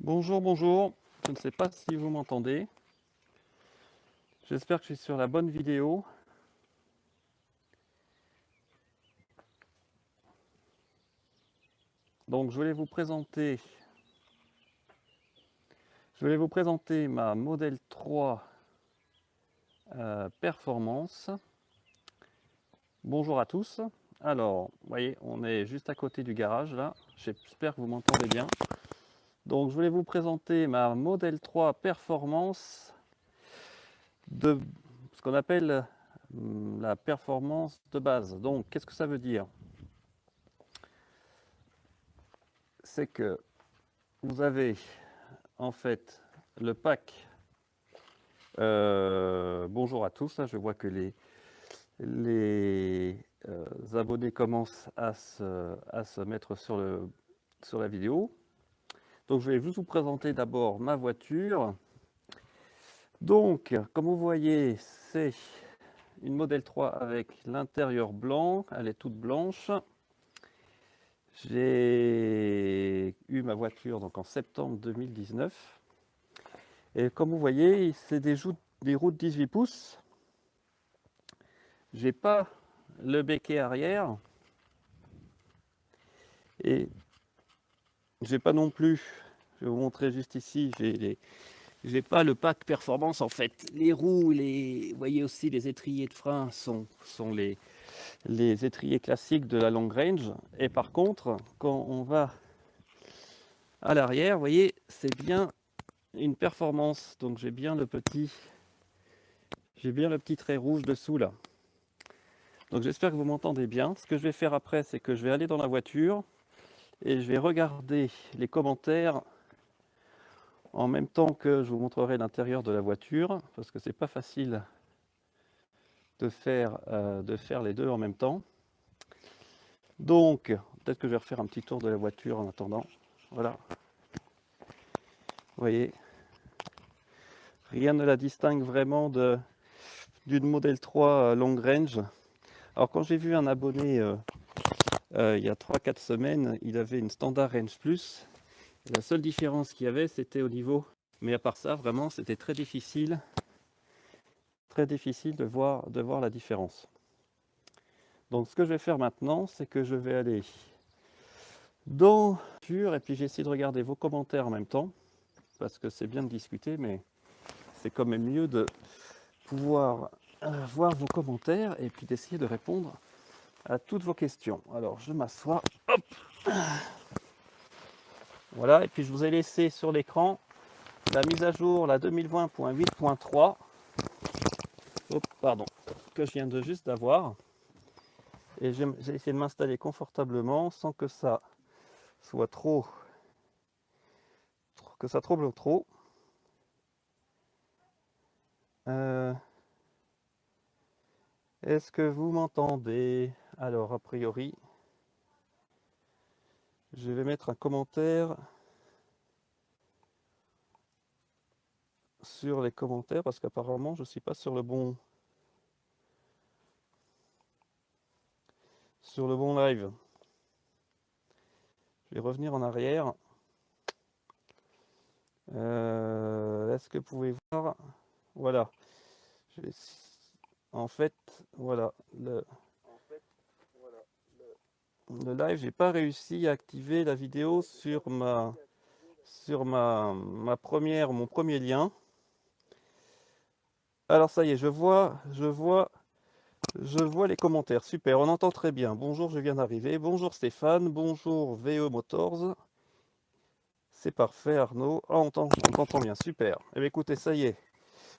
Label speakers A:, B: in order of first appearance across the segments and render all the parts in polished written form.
A: Bonjour, bonjour. Je ne sais pas si vous m'entendez. J'espère que je suis sur la bonne vidéo. Donc, je voulais vous présenter ma Model 3 Performance. Bonjour à tous. Alors, vous voyez, on est juste à côté du garage là. J'espère que vous m'entendez bien. Donc, je voulais vous présenter ma Model 3 Performance de ce qu'on appelle la performance de base. Donc, qu'est-ce que ça veut dire? C'est que vous avez en fait le pack. Bonjour à tous, là, je vois que les abonnés commencent à se mettre sur la vidéo. Donc je vais juste vous présenter d'abord ma voiture. Donc, comme vous voyez, c'est une Model 3 avec l'intérieur blanc, elle est toute blanche. J'ai eu ma voiture donc en septembre 2019. Et comme vous voyez, c'est des roues de 18 pouces. J'ai pas le béquet arrière et j'ai pas non plus, je vais vous montrer juste ici, j'ai pas le pack performance en fait. Les roues, vous voyez aussi les étriers de frein sont les étriers classiques de la long range. Et par contre, quand on va à l'arrière, vous voyez, c'est bien une performance. Donc j'ai bien le petit trait rouge dessous là. Donc j'espère que vous m'entendez bien. Ce que je vais faire après, c'est que je vais aller dans la voiture et je vais regarder les commentaires en même temps que je vous montrerai l'intérieur de la voiture, parce que c'est pas facile de faire les deux en même temps. Donc, peut-être que je vais refaire un petit tour de la voiture en attendant. Voilà. Vous voyez, rien ne la distingue vraiment d'une Model 3 Long Range. Alors, quand j'ai vu un abonné il y a 3-4 semaines, il avait une Standard Range Plus. La seule différence qu'il y avait, c'était au niveau. Mais à part ça, vraiment, c'était très difficile de voir la différence. Donc ce que je vais faire maintenant, c'est que je vais aller dans et puis j'essaie de regarder vos commentaires en même temps, parce que c'est bien de discuter, mais c'est quand même mieux de pouvoir voir vos commentaires et puis d'essayer de répondre à toutes vos questions. Alors je m'assois, hop, voilà, et puis je vous ai laissé sur l'écran la mise à jour, la 2020.8.3, pardon, que je viens de juste d'avoir. Et j'ai essayé de m'installer confortablement sans que ça soit que ça trouble trop. Est-ce que vous m'entendez? Alors, a priori, je vais mettre un commentaire sur les commentaires parce qu'apparemment, je ne suis pas sur le bon live. Je vais revenir en arrière. Est-ce que vous pouvez voir? Voilà. En fait, voilà, le live, j'ai pas réussi à activer la vidéo sur mon premier lien. Alors ça y est, je vois les commentaires. Super, on entend très bien. Bonjour, je viens d'arriver. Bonjour Stéphane. Bonjour VE Motors. C'est parfait Arnaud. Ah, on t'entend bien. Super. Eh bien, écoutez, ça y est.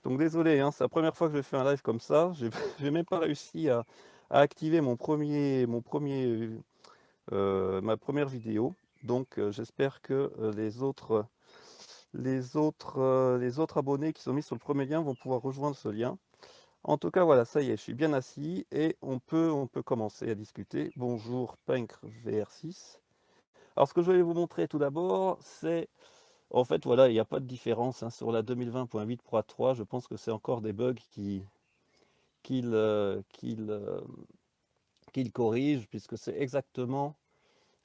A: Donc désolé, hein, c'est la première fois que je fais un live comme ça. J'ai même pas réussi à activer ma première vidéo. Donc j'espère que les autres abonnés qui sont mis sur le premier lien vont pouvoir rejoindre ce lien. En tout cas, voilà, ça y est, je suis bien assis et on peut commencer à discuter. Bonjour, Pinkr VR6. Alors, ce que je vais vous montrer tout d'abord, c'est, en fait, voilà, il n'y a pas de différence hein, sur la 2020.8.3. Je pense que c'est encore des bugs qu'il corrige, puisque c'est exactement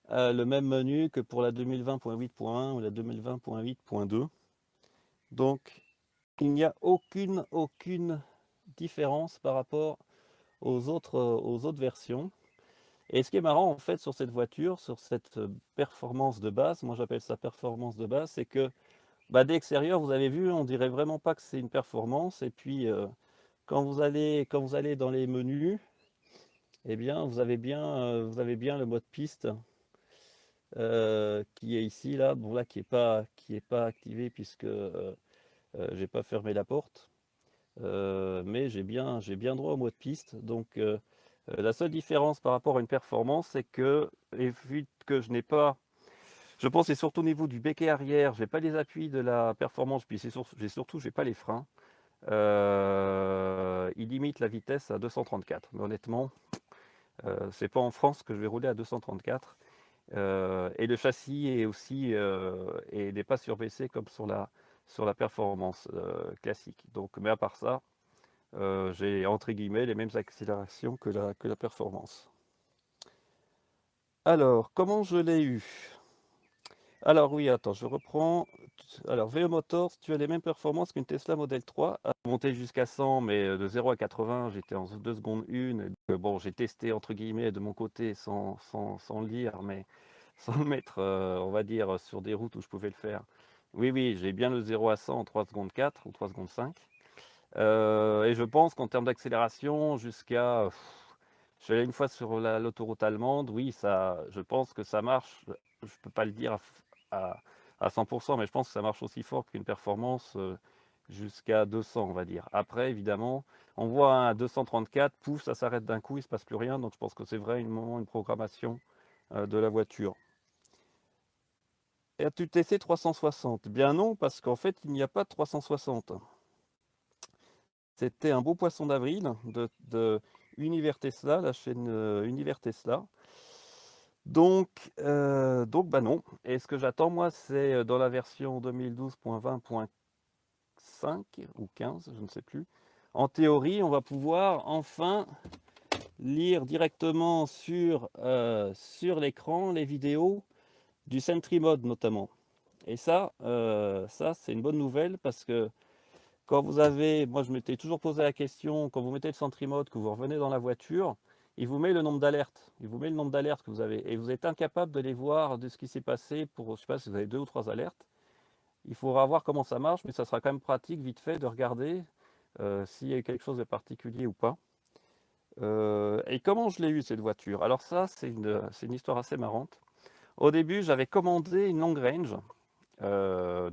A: le même menu que pour la 2020.8.1 ou la 2020.8.2. Donc, il n'y a aucune différence par rapport aux autres versions. Et ce qui est marrant, en fait, sur cette voiture, sur cette performance de base, moi j'appelle ça performance de base, c'est que bah, d'extérieur, vous avez vu, on dirait vraiment pas que c'est une performance. Et puis, quand vous allez dans les menus, eh bien, vous avez bien le mode piste qui est ici, là. Bon, là, qui est pas activé puisque j'ai pas fermé la porte. Mais j'ai bien droit au mode piste. Donc, la seule différence par rapport à une performance, c'est que, et vu que je n'ai pas, je pense que c'est surtout au niveau du béquet arrière, j'ai pas les appuis de la performance, puis j'ai pas les freins. Il limite la vitesse à 234. Mais honnêtement, c'est pas en France que je vais rouler à 234. Et le châssis est aussi et n'est pas surbaissé comme sur la performance classique. Donc, mais à part ça, j'ai entre guillemets les mêmes accélérations que la performance. Alors, comment je l'ai eu? Alors oui, attends, je reprends. Alors, VE Motors, tu as les mêmes performances qu'une Tesla Model 3, à monter jusqu'à 100, mais de 0 à 80, j'étais en 2 secondes 1. Donc, bon, j'ai testé entre guillemets de mon côté sans le lire, mais sans le mettre, on va dire, sur des routes où je pouvais le faire. Oui, oui, j'ai bien le 0 à 100 en 3 secondes 4 ou 3 secondes 5. Et je pense qu'en termes d'accélération, jusqu'à. Je suis allé une fois sur l'autoroute allemande, oui, ça, je pense que ça marche. Je ne peux pas le dire à, à 100%, mais je pense que ça marche aussi fort qu'une performance jusqu'à 200, on va dire. Après, évidemment, on voit un 234, pouf, ça s'arrête d'un coup, il ne se passe plus rien. Donc je pense que c'est vraiment une programmation de la voiture. Et as-tu testé 360? Bien non, parce qu'en fait, il n'y a pas de 360. C'était un beau poisson d'avril de Univers Tesla, la chaîne Univers Tesla. Donc bah non. Et ce que j'attends, moi, c'est dans la version 2012.20.5 ou 15, je ne sais plus. En théorie, on va pouvoir enfin lire directement sur l'écran les vidéos du Sentry Mode notamment. Et ça c'est une bonne nouvelle parce que quand vous avez, moi je m'étais toujours posé la question, quand vous mettez le Sentry Mode, que vous revenez dans la voiture, il vous met le nombre d'alertes. Il vous met le nombre d'alertes que vous avez. Et vous êtes incapable de les voir de ce qui s'est passé pour, je sais pas si vous avez 2 ou 3 alertes. Il faudra voir comment ça marche, mais ça sera quand même pratique, vite fait, de regarder s'il y a quelque chose de particulier ou pas. Et comment je l'ai eu cette voiture? Alors ça, c'est une histoire assez marrante. Au début, j'avais commandé une long range.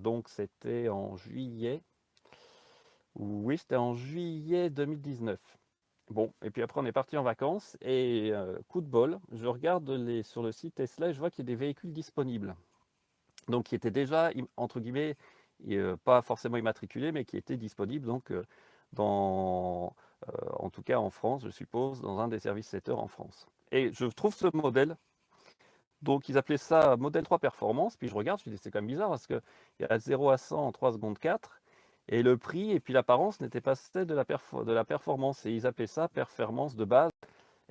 A: Donc c'était en juillet. Oui, c'était en juillet 2019. Bon, et puis après on est parti en vacances et coup de bol, je regarde sur le site Tesla et je vois qu'il y a des véhicules disponibles. Donc qui étaient déjà, entre guillemets, pas forcément immatriculés, mais qui étaient disponibles donc dans, en tout cas en France, je suppose, dans un des services centers en France. Et je trouve ce modèle, donc ils appelaient ça modèle 3 performance, puis je regarde, je me dis c'est quand même bizarre parce qu'il y a 0 à 100 en 3 secondes 4, et le prix et puis l'apparence n'étaient pas celle de la performance, et ils appelaient ça performance de base.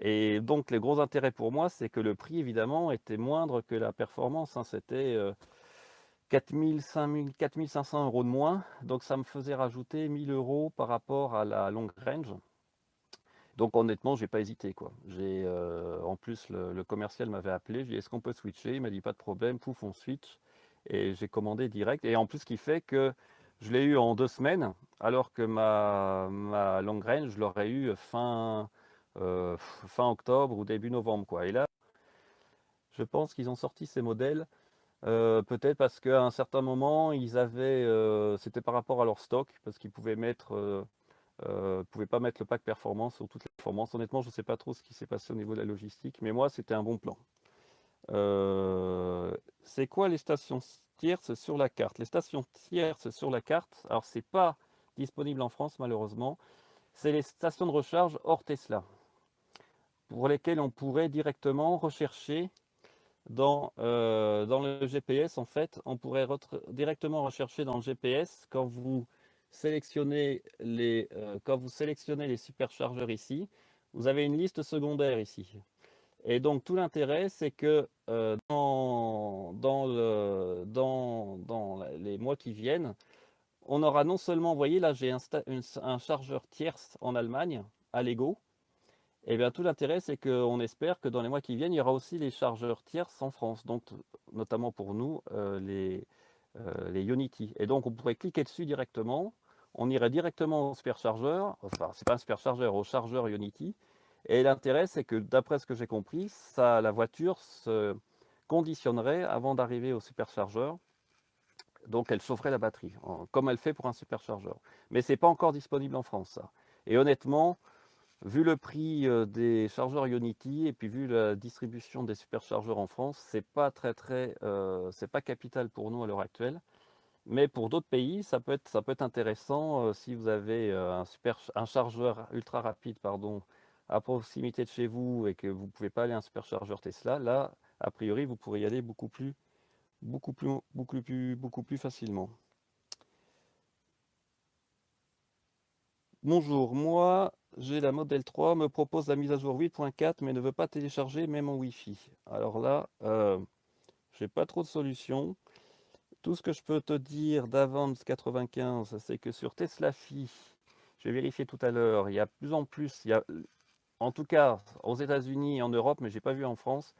A: Et donc les gros intérêts pour moi, c'est que le prix évidemment était moindre que la performance, hein. C'était 4000, 5000, 4500 euros de moins, donc ça me faisait rajouter 1000 euros par rapport à la long range. Donc honnêtement, j'ai pas hésité quoi. En plus le commercial m'avait appelé, j'ai dit est-ce qu'on peut switcher? Il m'a dit pas de problème, pouf on switch et j'ai commandé direct. Et en plus, ce qui fait que je l'ai eu en 2 semaines, alors que ma long range, je l'aurais eu fin octobre ou début novembre quoi. Et là, je pense qu'ils ont sorti ces modèles peut-être parce qu'à un certain moment, c'était par rapport à leur stock, parce qu'ils pouvaient pas mettre le pack performance sur toutes les performances. Honnêtement, je ne sais pas trop ce qui s'est passé au niveau de la logistique, mais moi, c'était un bon plan. C'est quoi les stations tierces sur la carte? Les stations tierces sur la carte, alors c'est pas disponible en France malheureusement, c'est les stations de recharge hors Tesla, pour lesquelles on pourrait directement rechercher dans le GPS, en fait, on pourrait directement rechercher dans le GPS quand vous sélectionnez les superchargeurs ici, vous avez une liste secondaire ici. Et donc tout l'intérêt, c'est que dans les mois qui viennent, on aura non seulement, vous voyez là, j'ai un chargeur tierce en Allemagne, à Lego. Et bien tout l'intérêt, c'est qu'on espère que dans les mois qui viennent, il y aura aussi les chargeurs tierces en France, donc notamment pour nous, les Ionity. Et donc on pourrait cliquer dessus directement, on irait directement au superchargeur, enfin c'est pas un superchargeur, au chargeur Ionity. Et l'intérêt, c'est que d'après ce que j'ai compris, ça, la voiture se conditionnerait avant d'arriver au superchargeur, donc elle chaufferait la batterie, comme elle fait pour un superchargeur. Mais c'est pas encore disponible en France, ça. Et honnêtement, vu le prix des chargeurs Ionity et puis vu la distribution des superchargeurs en France, c'est pas capital pour nous à l'heure actuelle. Mais pour d'autres pays, ça peut être intéressant si vous avez un chargeur ultra rapide, pardon, à proximité de chez vous et que vous ne pouvez pas aller à un superchargeur Tesla. Là, a priori, vous pourrez y aller beaucoup plus facilement. Bonjour, moi j'ai la Model 3, me propose la mise à jour 8.4 mais ne veut pas télécharger même en Wi-Fi. Alors là, j'ai pas trop de solutions. Tout ce que je peux te dire d'Avance 95, c'est que sur Teslafi, j'ai vérifié tout à l'heure, il y a de plus en plus, en tout cas aux États-Unis et en Europe, mais j'ai pas vu en France,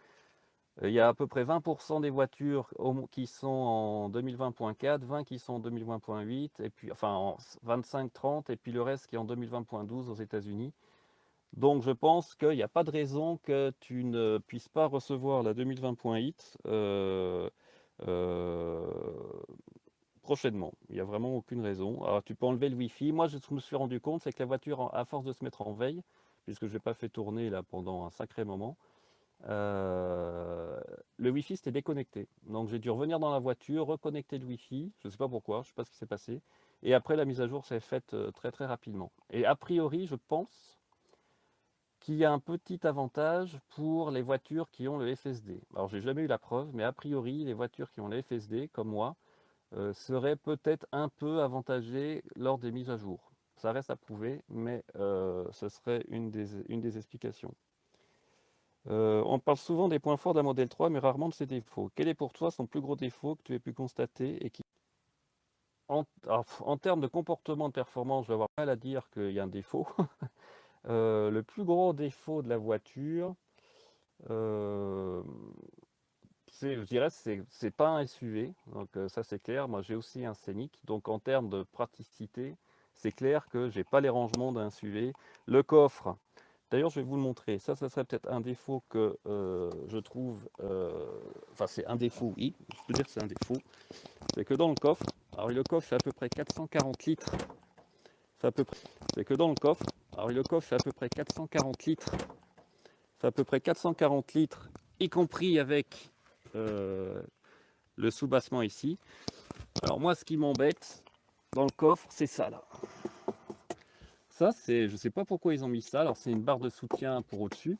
A: il y a à peu près 20% des voitures qui sont en 2020.4, 20 qui sont en 2020.8, et puis enfin en 25-30, et puis le reste qui est en 2020.12 aux États-Unis. Donc je pense qu'il n'y a pas de raison que tu ne puisses pas recevoir la 2020.8 euh, prochainement. Il n'y a vraiment aucune raison. Alors tu peux enlever le Wi-Fi. Moi, je me suis rendu compte, c'est que la voiture, à force de se mettre en veille, puisque je ne l'ai pas fait tourner là pendant un sacré moment, euh, le Wi-Fi s'était déconnecté. Donc j'ai dû revenir dans la voiture, reconnecter le Wi-Fi. Je ne sais pas pourquoi, je ne sais pas ce qui s'est passé. Et après, la mise à jour s'est faite très très rapidement. Et a priori, je pense qu'il y a un petit avantage pour les voitures qui ont le FSD. Alors j'ai jamais eu la preuve, mais a priori, les voitures qui ont le FSD, comme moi, seraient peut-être un peu avantagées lors des mises à jour. Ça reste à prouver, mais ce serait une des explications. On parle souvent des points forts d'un modèle 3, mais rarement de ses défauts. Quel est pour toi son plus gros défaut que tu aies pu constater et qui, en termes de comportement de performance, je vais avoir mal à dire qu'il y a un défaut. Le plus gros défaut de la voiture, euh, je dirais, c'est pas un SUV, donc ça c'est clair. Moi j'ai aussi un Scénic, donc en termes de praticité, c'est clair que j'ai pas les rangements d'un SUV. Le coffre, d'ailleurs je vais vous le montrer. Ça serait peut-être un défaut que je trouve, enfin c'est un défaut, oui, je peux dire que c'est un défaut. C'est que dans le coffre, alors le coffre fait à peu près 440 litres. C'est à peu près, c'est que dans le coffre, alors le coffre fait à peu près 440 litres. C'est à peu près 440 litres, y compris avec euh, le sous-bassement ici. Alors moi, ce qui m'embête dans le coffre, c'est ça là. Ça, je ne sais pas pourquoi ils ont mis ça. Alors c'est une barre de soutien pour au-dessus,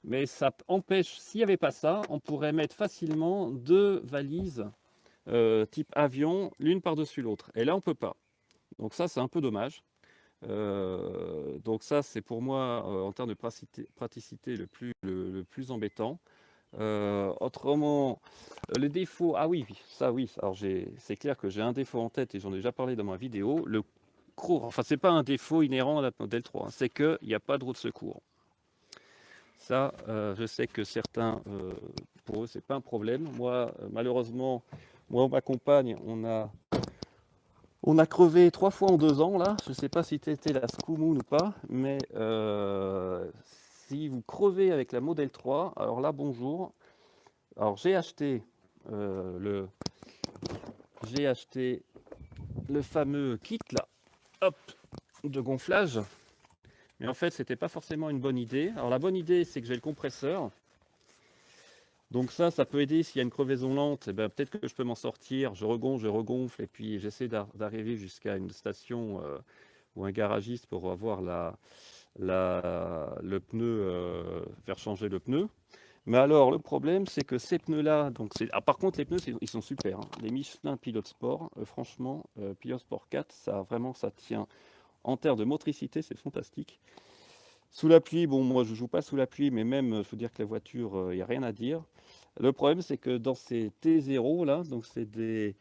A: mais ça empêche. S'il n'y avait pas ça, on pourrait mettre facilement deux valises type avion, l'une par-dessus l'autre. Et là, on peut pas. Donc ça, c'est un peu dommage. Donc ça, c'est pour moi, en termes de praticité, le plus embêtant. Autrement, les défauts, ah oui, ça oui, alors c'est clair que j'ai un défaut en tête et j'en ai déjà parlé dans ma vidéo, le cours, enfin c'est pas un défaut inhérent à la Model 3, hein, c'est qu'il n'y a pas de roue de secours. Ça, je sais que certains, pour eux, c'est pas un problème. Moi, malheureusement, moi et ma compagne, on a crevé 3 fois en 2 ans là. Je ne sais pas si tu étais la Scoumoun ou pas, mais si vous crevez avec la Model 3, alors là, bonjour. Alors euh, j'ai acheté le fameux kit là, hop, de gonflage. Mais en fait, c'était pas forcément une bonne idée. Alors la bonne idée, c'est que j'ai le compresseur. Donc ça peut aider s'il y a une crevaison lente. Eh ben, peut-être que je peux m'en sortir. Je regonfle, et puis j'essaie d'arriver jusqu'à une station ou un garagiste pour avoir le pneu, faire changer le pneu. Mais alors, le problème, c'est que ces pneus-là, par contre, les pneus, ils sont super, hein. Les Michelin Pilot Sport, franchement, Pilot Sport 4, ça tient. En termes de motricité, c'est fantastique. Sous la pluie, bon, moi je joue pas sous la pluie, mais même, il faut dire que la voiture, il n'y a rien à dire. Le problème, c'est que dans ces T0 là, donc c'est des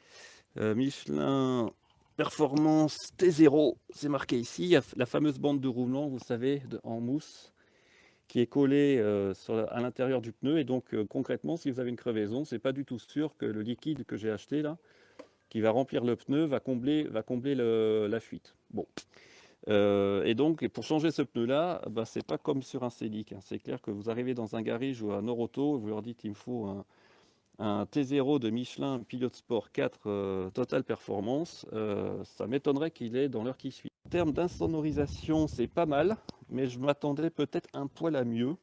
A: Michelin Performance T0, c'est marqué ici, il y a la fameuse bande de roulement, vous savez, en mousse, qui est collée à l'intérieur du pneu. Et donc concrètement, si vous avez une crevaison, c'est pas du tout sûr que le liquide que j'ai acheté là, qui va remplir le pneu, va combler la fuite. Bon. Et donc, pour changer ce pneu-là, bah, c'est pas comme sur un Scénic, hein. C'est clair que vous arrivez dans un garage ou un Noroto, vous leur dites il me faut un T0 de Michelin Pilot Sport 4 Total Performance. Ça m'étonnerait qu'il ait dans l'heure qui suit. En termes d'insonorisation, c'est pas mal, mais je m'attendais peut-être un poil à mieux.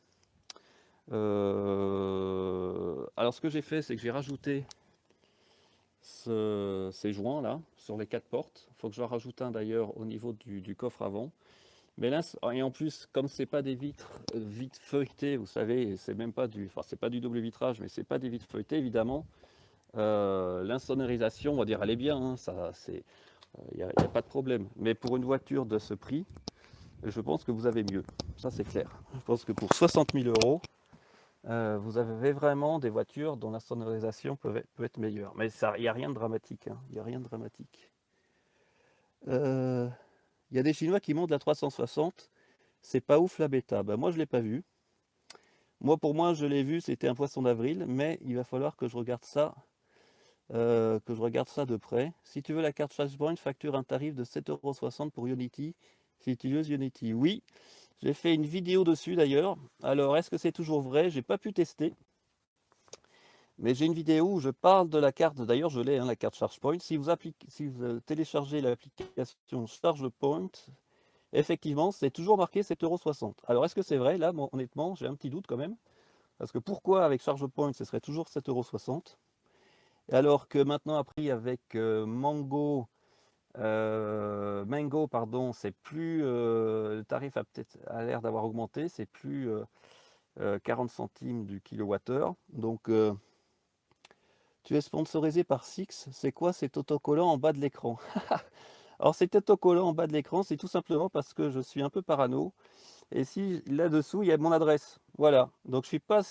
A: Alors, ce que j'ai fait, c'est que j'ai rajouté ces joints là sur les 4 portes. Il faut que je rajoute un d'ailleurs au niveau du coffre avant. Mais là, et en plus, comme c'est pas des vitres feuilletées, vous savez, c'est même pas du, enfin c'est pas du double vitrage, mais c'est pas des vitres feuilletées évidemment. L'insonorisation, on va dire, elle est bien, hein, ça, c'est, il n'y a pas de problème. Mais pour une voiture de ce prix, je pense que vous avez mieux. Ça, c'est clair. Je pense que pour 60 000 euros, vous avez vraiment des voitures dont l'insonorisation peut être meilleure. Mais ça, il n'y a rien de dramatique, hein. Il n'y a rien de dramatique. Euh, Il y a des Chinois qui montent la 360. C'est pas ouf la bêta. Bah, moi, je l'ai pas vu. Moi, pour moi, je l'ai vu, c'était un poisson d'avril, mais il va falloir que je regarde ça de près. Si tu veux la carte ChargePoint, facture un tarif de 7,60 € pour Unity. Si tu utilises Unity, oui. J'ai fait une vidéo dessus d'ailleurs. Alors, est-ce que c'est toujours vrai? J'ai pas pu tester. Mais j'ai une vidéo où je parle de la carte. D'ailleurs, je l'ai, hein, la carte ChargePoint. Si vous téléchargez l'application ChargePoint, effectivement, c'est toujours marqué 7,60 €. Alors, est-ce que c'est vrai? Là, bon, honnêtement, j'ai un petit doute quand même. Parce que pourquoi avec ChargePoint, ce serait toujours 7,60 €? Alors que maintenant, a pris avec Mango, pardon, c'est plus, le tarif a l'air d'avoir augmenté, c'est plus 40 centimes du kilowattheure. Donc, tu es sponsorisé par Six. C'est quoi cet autocollant en bas de l'écran? Alors, cet autocollant en bas de l'écran, c'est tout simplement parce que je suis un peu parano. Et si là-dessous, il y a mon adresse. Voilà. Donc, je suis pas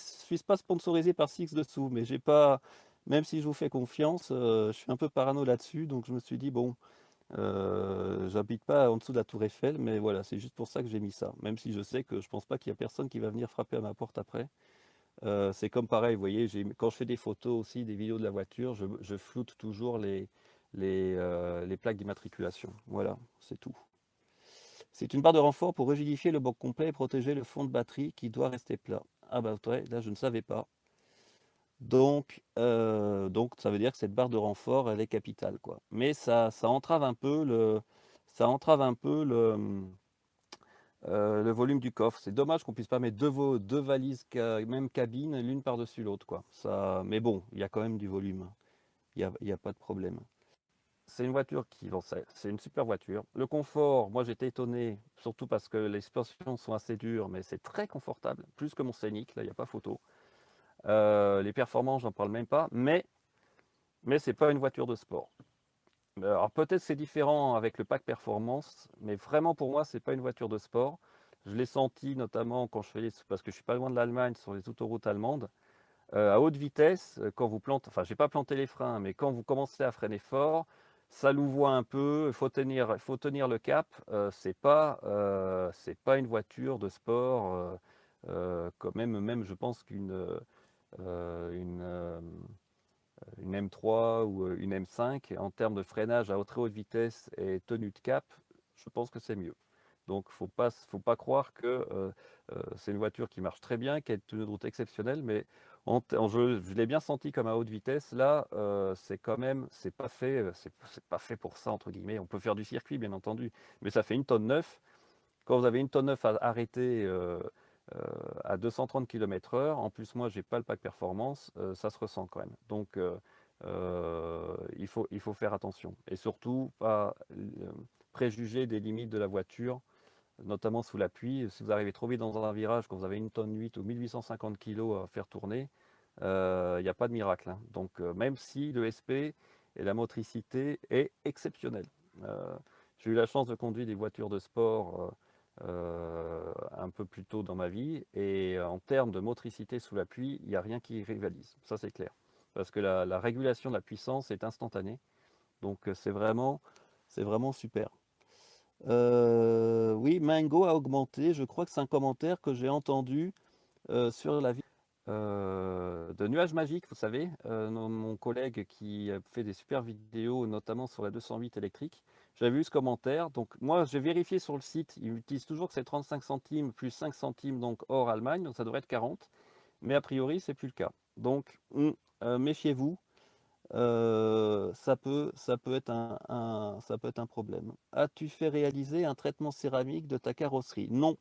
A: sponsorisé par Six dessous, mais j'ai pas. Même si je vous fais confiance, je suis un peu parano là-dessus. Donc, je me suis dit, bon, j'habite pas en dessous de la Tour Eiffel, mais voilà, c'est juste pour ça que j'ai mis ça. Même si je sais que je pense pas qu'il y a personne qui va venir frapper à ma porte après. C'est comme pareil, vous voyez, quand je fais des photos aussi, des vidéos de la voiture, je floute toujours les plaques d'immatriculation. Voilà, c'est tout. C'est une barre de renfort pour rigidifier le bloc complet et protéger le fond de batterie qui doit rester plat. Ah bah ouais, là je ne savais pas. Donc ça veut dire que cette barre de renfort, elle est capitale, quoi. Mais ça entrave un peu le volume du coffre. C'est dommage qu'on puisse pas mettre deux valises, même cabine, l'une par-dessus l'autre, quoi. Mais bon, il y a quand même du volume. Il y a pas de problème. C'est une voiture bon, c'est une super voiture. Le confort, moi j'étais étonné, surtout parce que les suspensions sont assez dures, mais c'est très confortable, plus que mon Scénic, là il n'y a pas photo. Les performances, j'en parle même pas, mais c'est pas une voiture de sport. Alors peut-être c'est différent avec le pack performance, mais vraiment pour moi c'est pas une voiture de sport. Je l'ai senti notamment quand je fais parce que je suis pas loin de l'Allemagne sur les autoroutes allemandes. À haute vitesse, quand vous plantez, enfin j'ai pas planté les freins, mais quand vous commencez à freiner fort, ça louvoie un peu, il faut tenir le cap. C'est pas une voiture de sport, quand même je pense une M3 ou une M5, en termes de freinage à très haute vitesse et tenue de cap, je pense que c'est mieux. Donc faut pas croire que c'est une voiture qui marche très bien, qui a une tenue de route exceptionnelle, mais je l'ai bien senti comme à haute vitesse. Là, c'est pas fait pour ça entre guillemets. On peut faire du circuit bien entendu, mais ça fait 1,9 tonne. Quand vous avez 1,9 tonne à arrêter euh, à 230 km/h, en plus moi j'ai pas le pack performance, ça se ressent quand même. Donc il faut faire attention et surtout pas préjuger des limites de la voiture, notamment sous la pluie. Si vous arrivez trop vite dans un virage, quand vous avez 1,8 tonne ou 1850 kg à faire tourner, il n'y a pas de miracle, hein. Donc même si le SP et la motricité est exceptionnelle. J'ai eu la chance de conduire des voitures de sport un peu plus tôt dans ma vie. Et en termes de motricité sous la pluie, il n'y a rien qui rivalise. Ça, c'est clair. Parce que la régulation de la puissance est instantanée. Donc, c'est vraiment super. Oui, Mango a augmenté. Je crois que c'est un commentaire que j'ai entendu sur la vidéo de Nuages Magiques, vous savez, mon collègue qui fait des super vidéos, notamment sur la 208 électrique. J'avais vu ce commentaire, donc moi j'ai vérifié sur le site, il utilise toujours que c'est 35 centimes plus 5 centimes, donc hors Allemagne, donc ça devrait être 40, mais a priori c'est plus le cas. Donc méfiez-vous, ça peut être ça peut être un problème. As-tu fait réaliser un traitement céramique de ta carrosserie? Non,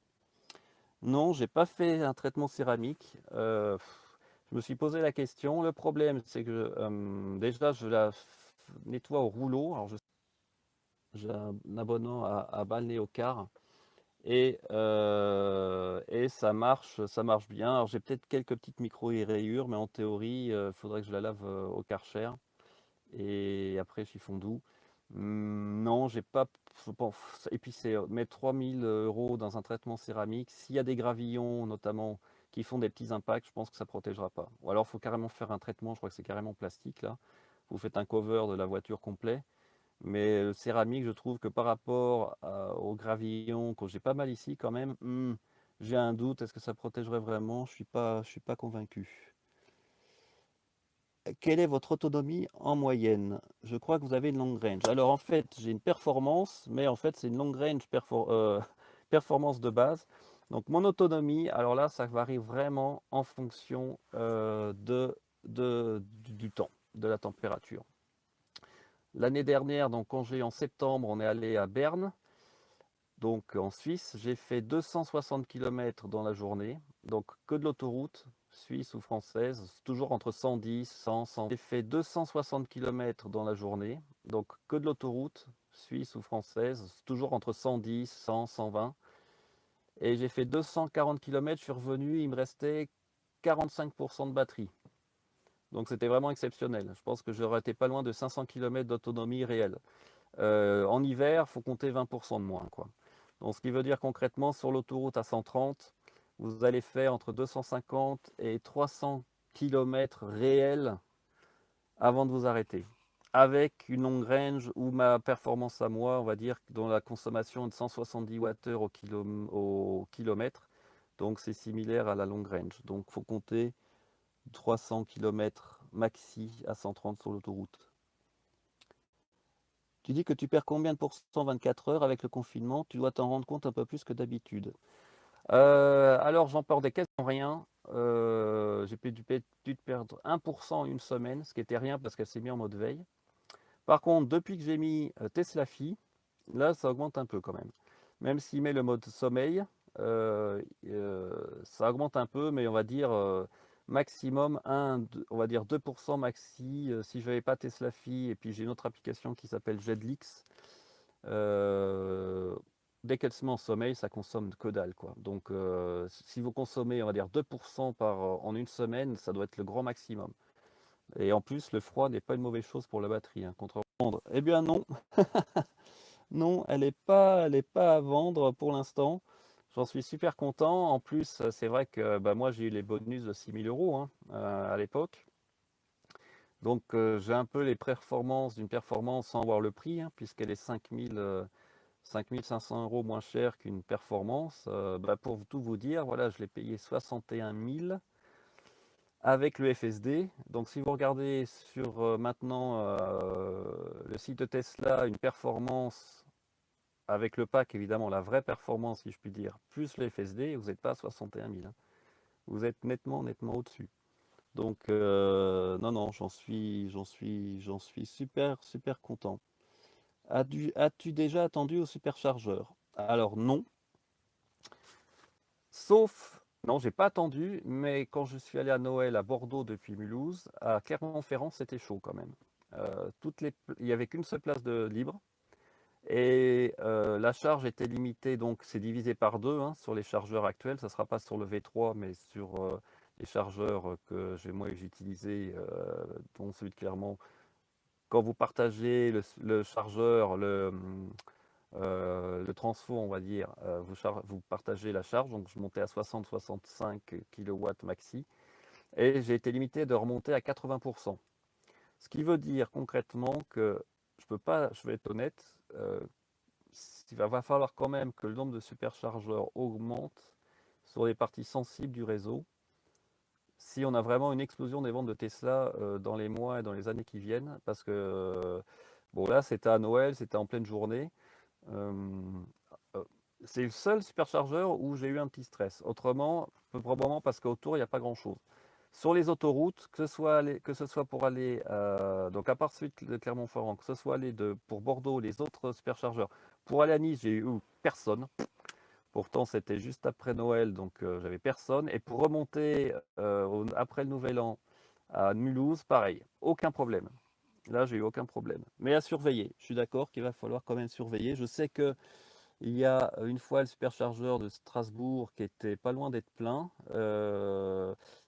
A: non, j'ai pas fait un traitement céramique. Je me suis posé la question. Le problème, c'est que déjà, je la nettoie au rouleau. Alors, j'ai un abonnement à Balnéocar et ça marche bien. Alors, j'ai peut-être quelques petites micro-rayures, mais en théorie, il faudrait que je la lave au Karcher et après chiffon doux. Non, j'ai pas. Bon, et puis c'est mettre 3 000 € dans un traitement céramique. S'il y a des gravillons, notamment, qui font des petits impacts, je pense que ça ne protégera pas. Ou alors, il faut carrément faire un traitement, je crois que c'est carrément plastique là. Vous faites un cover de la voiture complet. Mais le céramique, je trouve que par rapport aux gravillons, que j'ai pas mal ici quand même, j'ai un doute. Est-ce que ça protégerait vraiment? Je suis pas convaincu. Quelle est votre autonomie en moyenne? Je crois que vous avez une long range. Alors en fait, j'ai une performance, mais en fait c'est une long range performance de base. Donc mon autonomie, alors là, ça varie vraiment en fonction du temps, de la température. L'année dernière, donc congé en septembre, on est allé à Berne, donc en Suisse. J'ai fait 260 km dans la journée, donc que de l'autoroute, suisse ou française, toujours entre 110, 100, 100. J'ai fait 260 km dans la journée, donc que de l'autoroute, suisse ou française, toujours entre 110, 100, 120. Et j'ai fait 240 km, je suis revenu, il me restait 45% de batterie. Donc c'était vraiment exceptionnel. Je pense que j'aurais été pas loin de 500 km d'autonomie réelle. En hiver, il faut compter 20% de moins, quoi. Donc, ce qui veut dire concrètement, sur l'autoroute à 130, vous allez faire entre 250 et 300 km réels avant de vous arrêter. Avec une long range ou ma performance à moi, on va dire, dont la consommation est de 170 Wh au kilomètre. Donc, c'est similaire à la long range. Donc, il faut compter 300 km maxi à 130 sur l'autoroute. Tu dis que tu perds combien de pourcents 24 heures avec le confinement? Tu dois t'en rendre compte un peu plus que d'habitude. Alors j'en perds des quasiment rien. J'ai dû perdre 1% en une semaine, ce qui était rien parce qu'elle s'est mise en mode veille. Par contre, depuis que j'ai mis Tesla Phi, là ça augmente un peu quand même. Même s'il met le mode sommeil, ça augmente un peu, mais on va dire maximum 1, on va dire 2% maxi. Si je n'avais pas Tesla Phi, et puis j'ai une autre application qui s'appelle Jedlix, euh, dès qu'elle se met en sommeil, ça consomme que dalle, quoi. Donc si vous consommez, on va dire 2% en une semaine, ça doit être le grand maximum. Et en plus, le froid n'est pas une mauvaise chose pour la batterie, hein, contre vendre. Eh bien non, non, elle est pas à vendre pour l'instant. J'en suis super content. En plus, c'est vrai que bah, moi, j'ai eu les bonus de 6 000 € hein, à l'époque. Donc, j'ai un peu les performances d'une performance sans voir le prix, hein, puisqu'elle est 5 500 € moins cher qu'une performance. Bah, pour tout vous dire, voilà, je l'ai payé 61 000 avec le FSD. Donc, si vous regardez sur maintenant le site de Tesla, une performance avec le pack, évidemment, la vraie performance, si je puis dire, plus le FSD, vous n'êtes pas à 61 000. Hein. Vous êtes nettement, nettement au-dessus. Donc, non, non, j'en suis super, super content. As-tu déjà attendu au superchargeur? Alors non, sauf, non, j'ai pas attendu, mais quand je suis allé à Noël à Bordeaux depuis Mulhouse, à Clermont-Ferrand, c'était chaud quand même. Il n'y avait qu'une seule place de libre. Et la charge était limitée, donc c'est divisé par deux hein, sur les chargeurs actuels. Ça ne sera pas sur le V3, mais sur les chargeurs que moi j'ai utilisés, dont celui de Clermont. Quand vous partagez le chargeur, le transfo, on va dire, vous partagez la charge. Donc je montais à 60-65 kW maxi. Et j'ai été limité de remonter à 80%. Ce qui veut dire concrètement que je peux pas, je vais être honnête, il va falloir quand même que le nombre de superchargeurs augmente sur les parties sensibles du réseau si on a vraiment une explosion des ventes de Tesla dans les mois et dans les années qui viennent. Parce que, bon là, c'était à Noël, c'était en pleine journée. Euh, euh, c'est le seul superchargeur où j'ai eu un petit stress. Autrement, probablement parce qu'autour, il n'y a pas grand-chose. Sur les autoroutes, que ce soit pour aller, donc à part celui de Clermont-Ferrand, que ce soit aller pour Bordeaux, les autres superchargeurs, pour aller à Nice, j'ai eu personne. Pourtant, c'était juste après Noël, donc j'avais personne. Et pour remonter après le Nouvel An à Mulhouse, pareil, aucun problème. Là, j'ai eu aucun problème. Mais à surveiller. Je suis d'accord qu'il va falloir quand même surveiller. Je sais que il y a une fois le superchargeur de Strasbourg qui était pas loin d'être plein.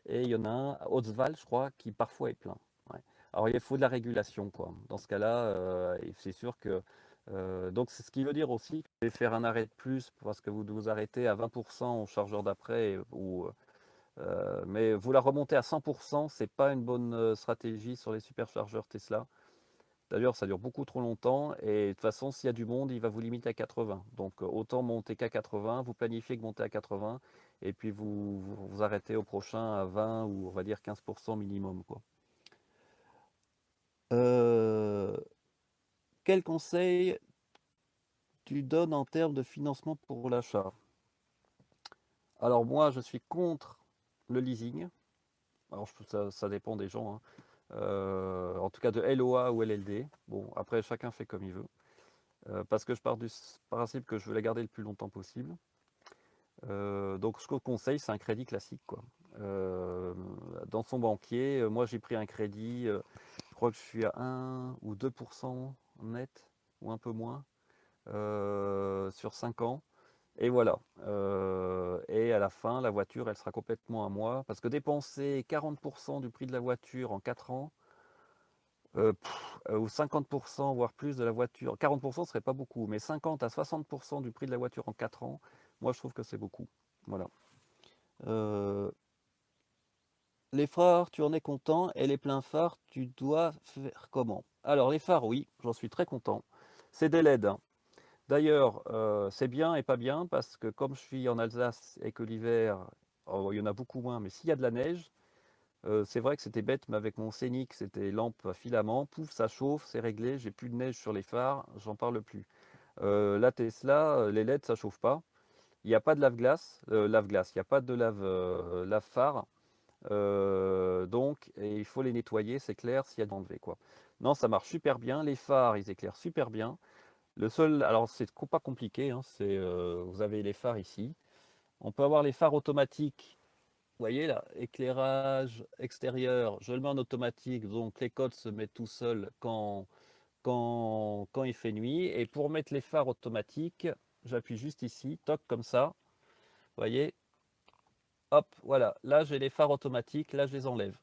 A: Et il y en a un à Haute-Val, je crois, qui parfois est plein. Ouais. Alors il faut de la régulation, quoi. Dans ce cas-là, c'est sûr que. Donc c'est ce qui veut dire aussi que vous devez faire un arrêt de plus parce que vous vous arrêtez à 20% au chargeur d'après. Mais vous la remontez à 100%, c'est pas une bonne stratégie sur les superchargeurs Tesla. D'ailleurs, ça dure beaucoup trop longtemps et de toute façon, s'il y a du monde, il va vous limiter à 80. Donc autant monter qu'à 80, vous planifiez que monter à 80 et puis vous arrêtez au prochain à 20 ou on va dire 15% minimum, quoi. Euh, Quel conseil tu donnes en termes de financement pour l'achat? Alors moi, je suis contre le leasing. Alors ça dépend des gens, hein. En tout cas de LOA ou LLD. Bon, après, chacun fait comme il veut. Parce que je pars du principe que je veux la garder le plus longtemps possible. Donc ce que je conseille, c'est un crédit classique, quoi. Dans son banquier, moi j'ai pris un crédit, je crois que je suis à 1 ou 2% net, ou un peu moins, sur 5 ans. Et voilà. Et à la fin, la voiture, elle sera complètement à moi. Parce que dépenser 40% du prix de la voiture en 4 ans, ou 50%, voire plus de la voiture. 40% ce serait pas beaucoup, mais 50 à 60% du prix de la voiture en 4 ans, moi je trouve que c'est beaucoup. Voilà. Euh, les phares, tu en es content, et les pleins phares, tu dois faire comment? Alors les phares, oui, j'en suis très content. C'est des LED, hein. D'ailleurs, c'est bien et pas bien, parce que comme je suis en Alsace et que l'hiver, oh, il y en a beaucoup moins, mais s'il y a de la neige, c'est vrai que c'était bête, mais avec mon Scénic, c'était lampe à filament, pouf, ça chauffe, c'est réglé, j'ai plus de neige sur les phares, j'en parle plus. La Tesla, les LED, ça chauffe pas. Il n'y a pas de lave-glace, il n'y a pas de lave-phare. Donc, et il faut les nettoyer, c'est clair, s'il y a de l'enlever, quoi. Non, ça marche super bien. Les phares, ils éclairent super bien. Le seul, alors c'est pas compliqué, hein, vous avez les phares ici. On peut avoir les phares automatiques. Vous voyez là, éclairage extérieur, je le mets en automatique, donc les codes se mettent tout seuls quand il fait nuit. Et pour mettre les phares automatiques, j'appuie juste ici, toc comme ça. Vous voyez, hop, voilà. Là, j'ai les phares automatiques, là, je les enlève.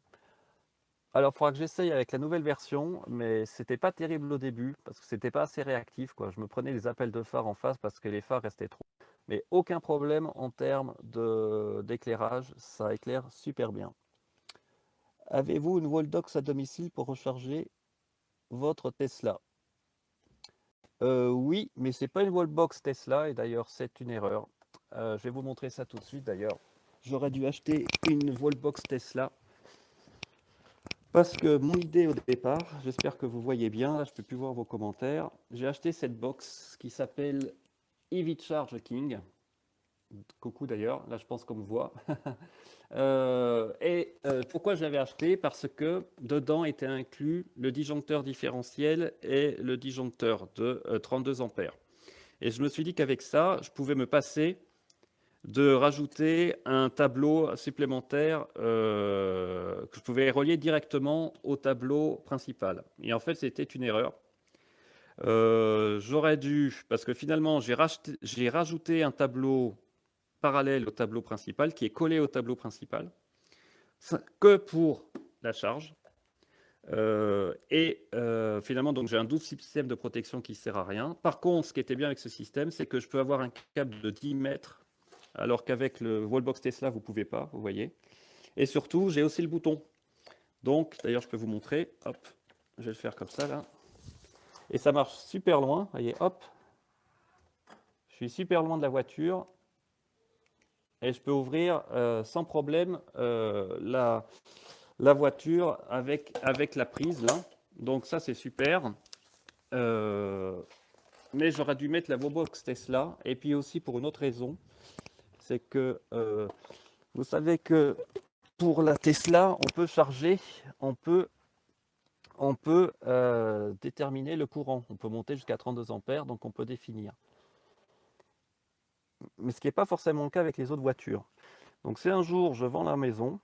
A: Alors, il faudra que j'essaye avec la nouvelle version, mais c'était pas terrible au début, parce que c'était pas assez réactif, quoi. Je me prenais des appels de phares en face parce que les phares restaient trop. Mais aucun problème en termes d'éclairage, ça éclaire super bien. Avez-vous une Wallbox à domicile pour recharger votre Tesla? Oui, mais c'est pas une Wallbox Tesla, et d'ailleurs c'est une erreur. Je vais vous montrer ça tout de suite d'ailleurs. J'aurais dû acheter une Wallbox Tesla. Parce que mon idée au départ, j'espère que vous voyez bien, là je ne peux plus voir vos commentaires. J'ai acheté cette box qui s'appelle EV Charge King. Coucou d'ailleurs, là je pense qu'on me voit. Pourquoi je l'avais acheté? Parce que dedans était inclus le disjoncteur différentiel et le disjoncteur de 32 ampères. Et je me suis dit qu'avec ça, je pouvais me passer de rajouter un tableau supplémentaire que je pouvais relier directement au tableau principal. Et en fait, c'était une erreur. J'aurais dû, parce que finalement, j'ai rajouté un tableau parallèle au tableau principal, qui est collé au tableau principal, que pour la charge. Finalement, donc j'ai un double système de protection qui sert à rien. Par contre, ce qui était bien avec ce système, c'est que je peux avoir un câble de 10 mètres, alors qu'avec le Wallbox Tesla, vous pouvez pas, vous voyez. Et surtout, j'ai aussi le bouton. Donc, d'ailleurs, je peux vous montrer. Hop, je vais le faire comme ça, là. Et ça marche super loin. Vous voyez, hop. Je suis super loin de la voiture. Et je peux ouvrir sans problème la voiture avec la prise, là. Donc ça, c'est super. Mais j'aurais dû mettre la Wallbox Tesla. Et puis aussi pour une autre raison, c'est que vous savez que pour la Tesla, on peut charger, on peut déterminer le courant. On peut monter jusqu'à 32 ampères, donc on peut définir. Mais ce qui n'est pas forcément le cas avec les autres voitures. Donc si un jour je vends la maison,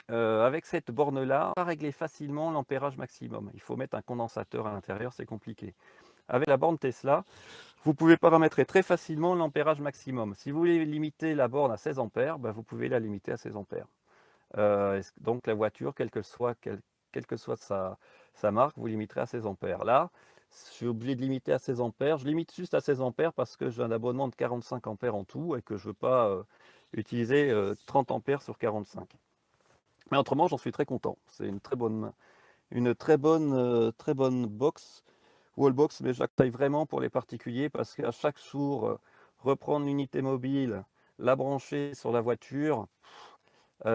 A: avec cette borne-là, on va régler facilement l'ampérage maximum. Il faut mettre un condensateur à l'intérieur, c'est compliqué. Avec la borne Tesla, vous pouvez paramétrer très facilement l'ampérage maximum. Si vous voulez limiter la borne à 16 ampères, ben vous pouvez la limiter à 16 ampères. Donc la voiture, quelle que soit sa marque, vous limiterez à 16 ampères. Là, je suis obligé de limiter à 16 ampères. Je limite juste à 16 ampères parce que j'ai un abonnement de 45 ampères en tout et que je ne veux pas utiliser 30 ampères sur 45. Mais autrement, j'en suis très content. C'est très bonne box, wallbox, mais je la taille vraiment pour les particuliers parce qu'à chaque jour, reprendre l'unité mobile, la brancher sur la voiture,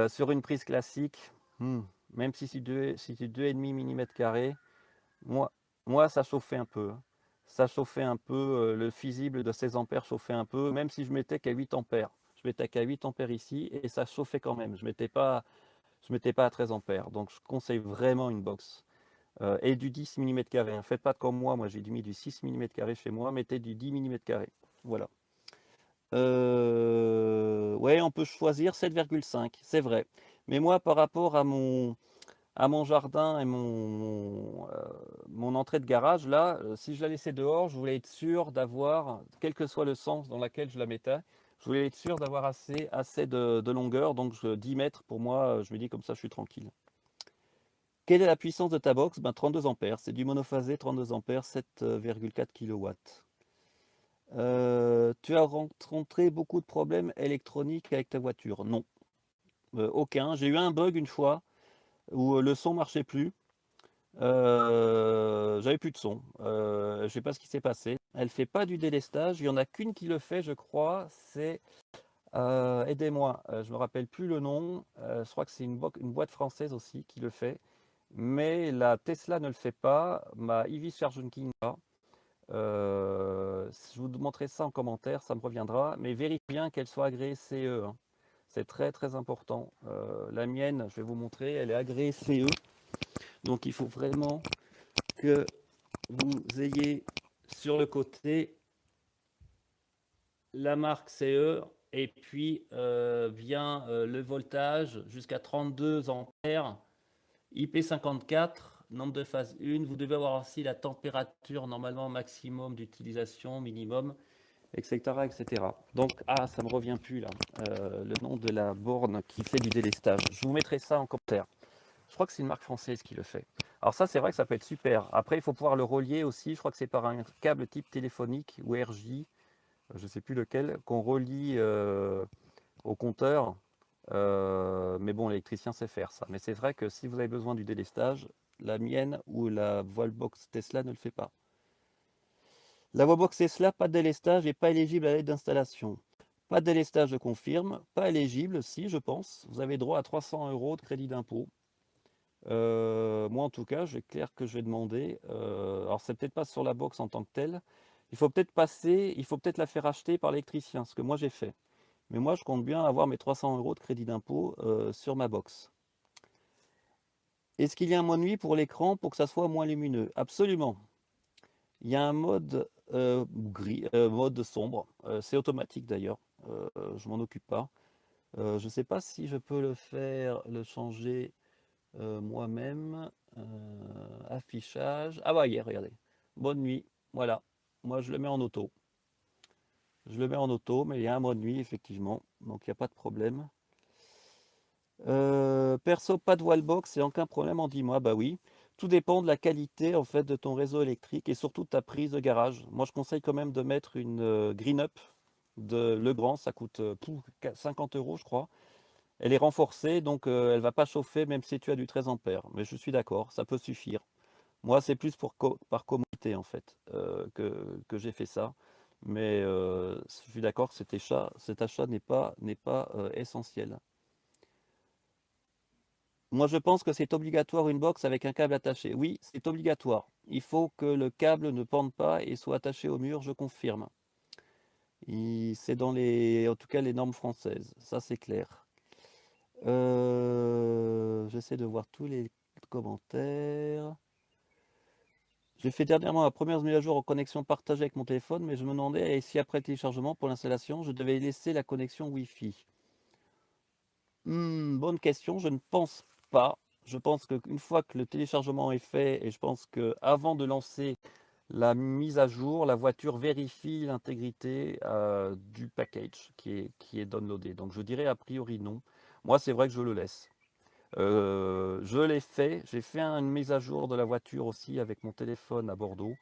A: sur une prise classique, même si c'est 2,5 mm², moi, ça chauffait un peu. Ça chauffait un peu, le fusible de 16 ampères chauffait un peu, même si je mettais qu'à 8 ampères. Je mettais qu'à 8 ampères ici et ça chauffait quand même. Je ne mettais pas à 13 ampères. Donc je conseille vraiment une box. Et du 10 mm². Ne faites pas comme moi j'ai mis du 6 mm² chez moi, mettez du 10 mm². Voilà. Ouais, on peut choisir 7,5, c'est vrai. Mais moi, par rapport à mon jardin et mon entrée de garage, là, si je la laissais dehors, je voulais être sûr d'avoir, quel que soit le sens dans lequel je la mettais, je voulais être sûr d'avoir assez de longueur. Donc 10 mètres, pour moi, je me dis comme ça, je suis tranquille. Quelle est la puissance de ta box? 32 ampères. C'est du monophasé, 32 ampères, 7,4 kW. Tu as rencontré beaucoup de problèmes électroniques avec ta voiture? Non, aucun. J'ai eu un bug une fois où le son marchait plus. J'avais plus de son. Je ne sais pas ce qui s'est passé. Elle fait pas du délestage. Il y en a qu'une qui le fait, je crois. C'est aidez-moi. Je me rappelle plus le nom. Je crois que c'est une boîte française aussi qui le fait. Mais la Tesla ne le fait pas. Ma EV Charging King pas. Je vous montrerai ça en commentaire, ça me reviendra. Mais vérifiez bien qu'elle soit agréée CE, hein. C'est très très important. La mienne, je vais vous montrer, elle est agréée CE. Donc il faut vraiment que vous ayez sur le côté la marque CE et puis vient le voltage jusqu'à 32 ampères, IP54, nombre de phase 1. Vous devez avoir aussi la température normalement maximum d'utilisation, minimum, etc., etc. Donc, ça me revient plus là, le nom de la borne qui fait du délestage. Je vous mettrai ça en commentaire. Je crois que c'est une marque française qui le fait. Alors ça, c'est vrai que ça peut être super. Après, il faut pouvoir le relier aussi. Je crois que c'est par un câble type téléphonique ou RJ, je ne sais plus lequel, qu'on relie au compteur. Mais bon, l'électricien sait faire ça. Mais c'est vrai que si vous avez besoin du délestage, la mienne ou la Wallbox Tesla ne le fait pas. La Wallbox Tesla, pas de délestage et pas éligible à l'aide d'installation. Pas de délestage, je confirme. Pas éligible, si, je pense. Vous avez droit à 300 € de crédit d'impôt. Moi, en tout cas, j'ai clair que je vais demander. Alors, c'est peut-être pas sur la box en tant que telle. Il faut peut-être la faire acheter par l'électricien, ce que moi j'ai fait. Mais moi, je compte bien avoir mes 300 € de crédit d'impôt sur ma box. Est-ce qu'il y a un mode nuit pour l'écran pour que ça soit moins lumineux? Absolument. Il y a un mode gris, mode sombre. C'est automatique d'ailleurs. Je m'en occupe pas. Je ne sais pas si je peux le changer moi-même. Affichage. Ah bah hier, regardez. Bonne nuit. Voilà. Moi, je le mets en auto. Je le mets en auto, mais il y a un mode nuit, effectivement. Donc, il n'y a pas de problème. Perso, pas de wallbox et aucun problème en 10 mois. Bah oui. Tout dépend de la qualité en fait de ton réseau électrique et surtout de ta prise de garage. Moi, je conseille quand même de mettre une Green Up de Legrand. Ça coûte 50 euros, je crois. Elle est renforcée, donc elle ne va pas chauffer même si tu as du 13 ampères. Mais je suis d'accord, ça peut suffire. Moi, c'est plus par commodité en fait que j'ai fait ça. Mais je suis d'accord que cet achat n'est pas essentiel. Moi, je pense que c'est obligatoire une box avec un câble attaché. Oui, c'est obligatoire. Il faut que le câble ne pende pas et soit attaché au mur, je confirme. C'est dans en tout cas, les normes françaises. Ça, c'est clair. J'essaie de voir tous les commentaires. J'ai fait dernièrement ma première mise à jour en connexion partagée avec mon téléphone, mais je me demandais si après le téléchargement pour l'installation, je devais laisser la connexion Wi-Fi. Bonne question, je ne pense pas. Je pense qu'une fois que le téléchargement est fait, et je pense qu'avant de lancer la mise à jour, la voiture vérifie l'intégrité du package qui est downloadé. Donc je dirais a priori non. Moi, c'est vrai que je le laisse. Je l'ai fait, j'ai fait une mise à jour de la voiture aussi avec mon téléphone à Bordeaux.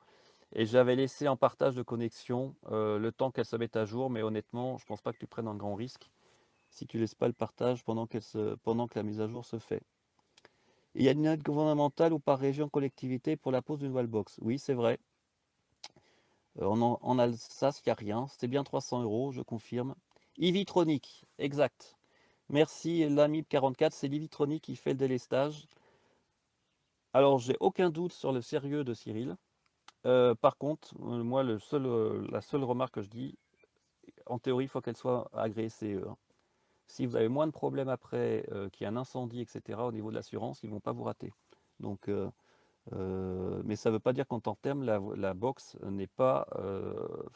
A: Et j'avais laissé en partage de connexion le temps qu'elle se mette à jour, mais honnêtement, je ne pense pas que tu prennes un grand risque si tu ne laisses pas le partage pendant que la mise à jour se fait. Il y a une aide gouvernementale ou par région collectivité pour la pose d'une wallbox. Oui, c'est vrai. En Alsace, il n'y a rien. C'est bien 300 euros, je confirme. Ivitronic, exact. Merci l'ami 44, c'est l'Ivitronic qui fait le délestage. Alors, j'ai aucun doute sur le sérieux de Cyril. Par contre, moi, la seule remarque que je dis, en théorie, il faut qu'elle soit agréée CE. Si vous avez moins de problèmes après qu'il y a un incendie, etc., au niveau de l'assurance, ils ne vont pas vous rater. Donc, mais ça ne veut pas dire qu'en tant que terme, la box n'est pas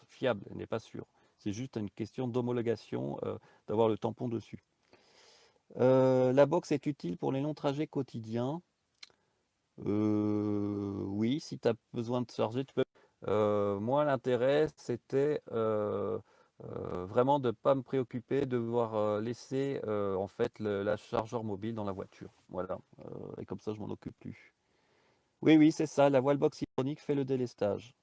A: fiable, n'est pas sûre. C'est juste une question d'homologation, d'avoir le tampon dessus. La box est utile pour les longs trajets quotidiens. Oui, si tu as besoin de charger, tu peux. Moi, l'intérêt, c'était vraiment de ne pas me préoccuper de devoir laisser en fait la chargeur mobile dans la voiture. Voilà. Et comme ça, je m'en occupe plus. Oui, oui, c'est ça. La wallbox ironique fait le délestage.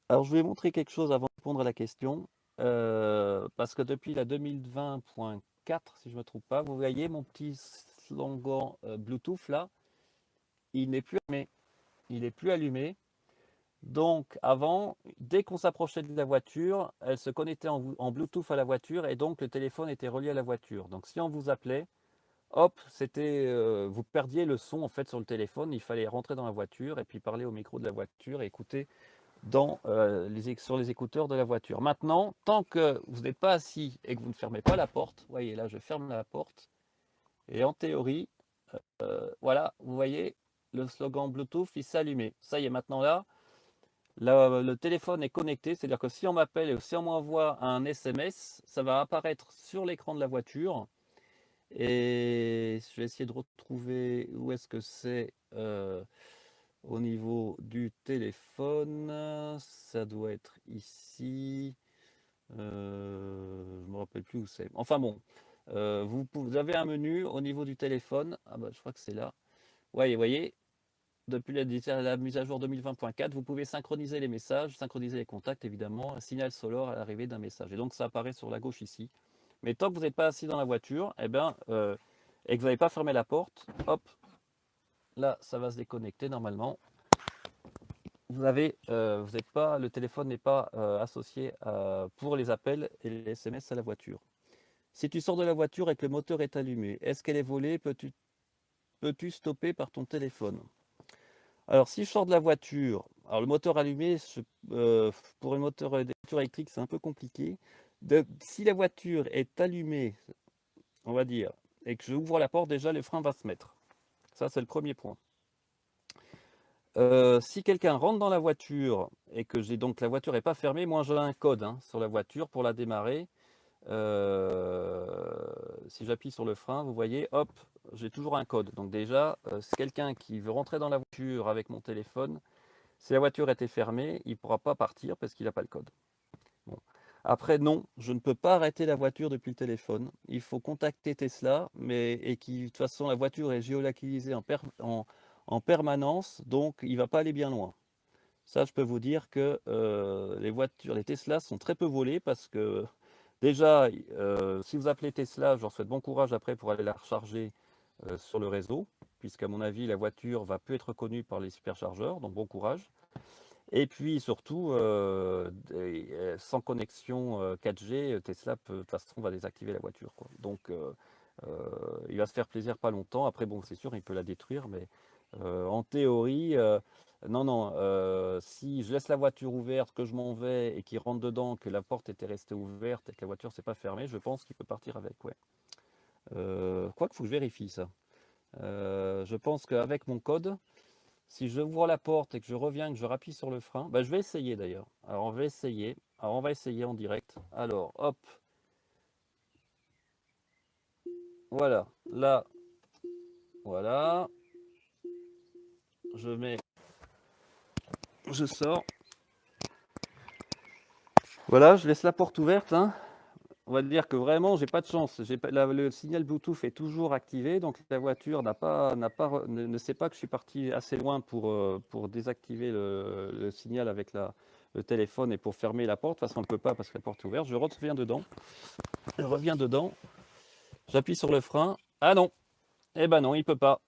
A: Alors, je vais montrer quelque chose avant de répondre à la question. Parce que depuis la 2020.4, si je ne me trompe pas, vous voyez mon petit slogan Bluetooth là, il n'est plus allumé. Il n'est plus allumé. Donc avant, dès qu'on s'approchait de la voiture, elle se connectait en Bluetooth à la voiture et donc le téléphone était relié à la voiture. Donc si on vous appelait, hop, vous perdiez le son en fait sur le téléphone. Il fallait rentrer dans la voiture et puis parler au micro de la voiture et écouter sur les écouteurs de la voiture. Maintenant, tant que vous n'êtes pas assis et que vous ne fermez pas la porte, vous voyez là, je ferme la porte et en théorie, voilà, vous voyez le slogan Bluetooth, il s'est allumé. Ça y est, maintenant là. Le téléphone est connecté, c'est-à-dire que si on m'appelle et si on m'envoie un SMS, ça va apparaître sur l'écran de la voiture. Et je vais essayer de retrouver où est-ce que c'est au niveau du téléphone. Ça doit être ici. Je ne me rappelle plus où c'est. Enfin bon, vous avez un menu au niveau du téléphone. Ah bah, je crois que c'est là. Ouais, vous voyez, depuis la mise à jour 2020.4, vous pouvez synchroniser les messages, synchroniser les contacts, évidemment, un signal sonore à l'arrivée d'un message. Et donc, ça apparaît sur la gauche ici. Mais tant que vous n'êtes pas assis dans la voiture, et que vous n'avez pas fermé la porte, hop, là, ça va se déconnecter normalement. Le téléphone n'est pas associé pour les appels et les SMS à la voiture. Si tu sors de la voiture et que le moteur est allumé, est-ce qu'elle est volée? Peux-tu stopper par ton téléphone? Alors, si je sors de la voiture, alors le moteur allumé, pour une voiture électrique, c'est un peu compliqué. Si la voiture est allumée, on va dire, et que je ouvre la porte, déjà, le frein va se mettre. Ça, c'est le premier point. Si quelqu'un rentre dans la voiture et que la voiture n'est pas fermée, moi, j'ai un code sur la voiture pour la démarrer. Si j'appuie sur le frein, vous voyez, hop, j'ai toujours un code. Donc déjà, c'est quelqu'un qui veut rentrer dans la voiture avec mon téléphone. Si la voiture était fermée, il ne pourra pas partir parce qu'il n'a pas le code. Bon. Après, non, je ne peux pas arrêter la voiture depuis le téléphone. Il faut contacter Tesla, et de toute façon, la voiture est géolocalisée en permanence, donc il ne va pas aller bien loin. Ça, je peux vous dire que les Tesla sont très peu volées parce que déjà, si vous appelez Tesla, je leur souhaite bon courage après pour aller la recharger sur le réseau, puisqu'à mon avis, la voiture va plus être reconnue par les superchargeurs, donc bon courage. Et puis surtout, sans connexion 4G, Tesla de toute façon va désactiver la voiture, quoi. Donc il va se faire plaisir pas longtemps. Après, bon, c'est sûr, il peut la détruire, mais en théorie, non, non. Si je laisse la voiture ouverte, que je m'en vais et qu'il rentre dedans, que la porte était restée ouverte et que la voiture s'est pas fermée, je pense qu'il peut partir avec, ouais. Quoi qu'il faut que je vérifie ça. Je pense qu'avec mon code, si je ouvre la porte et que je reviens, que je rappuie sur le frein, bah, je vais essayer d'ailleurs. Alors on va essayer. Alors on va essayer en direct. Alors hop, voilà. Là, voilà. Je mets, je sors. Voilà, je laisse la porte ouverte, hein. On va dire que vraiment, j'ai pas de chance. Le signal Bluetooth est toujours activé, donc la voiture ne sait pas que je suis parti assez loin pour désactiver le signal avec le téléphone et pour fermer la porte. De toute façon, on ne peut pas parce que la porte est ouverte. Je reviens dedans, j'appuie sur le frein. Ah non, eh ben non, il peut pas.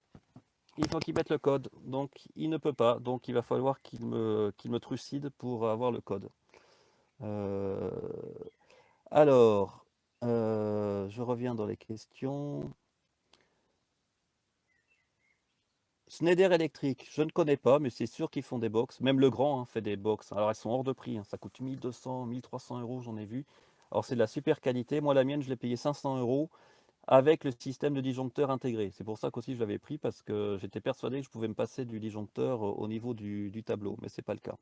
A: Il faut qu'il mette le code, donc il ne peut pas. Donc il va falloir qu'il me trucide pour avoir le code. Euh, alors, je reviens dans les questions. Schneider Electric, je ne connais pas, mais c'est sûr qu'ils font des box. Même Legrand fait des box. Alors elles sont hors de prix, hein. Ça coûte 1200, 1300 euros, j'en ai vu. Alors c'est de la super qualité. Moi, la mienne, je l'ai payé 500 euros avec le système de disjoncteur intégré. C'est pour ça qu'aussi je l'avais pris parce que j'étais persuadé que je pouvais me passer du disjoncteur au niveau du tableau, mais ce n'est pas le cas.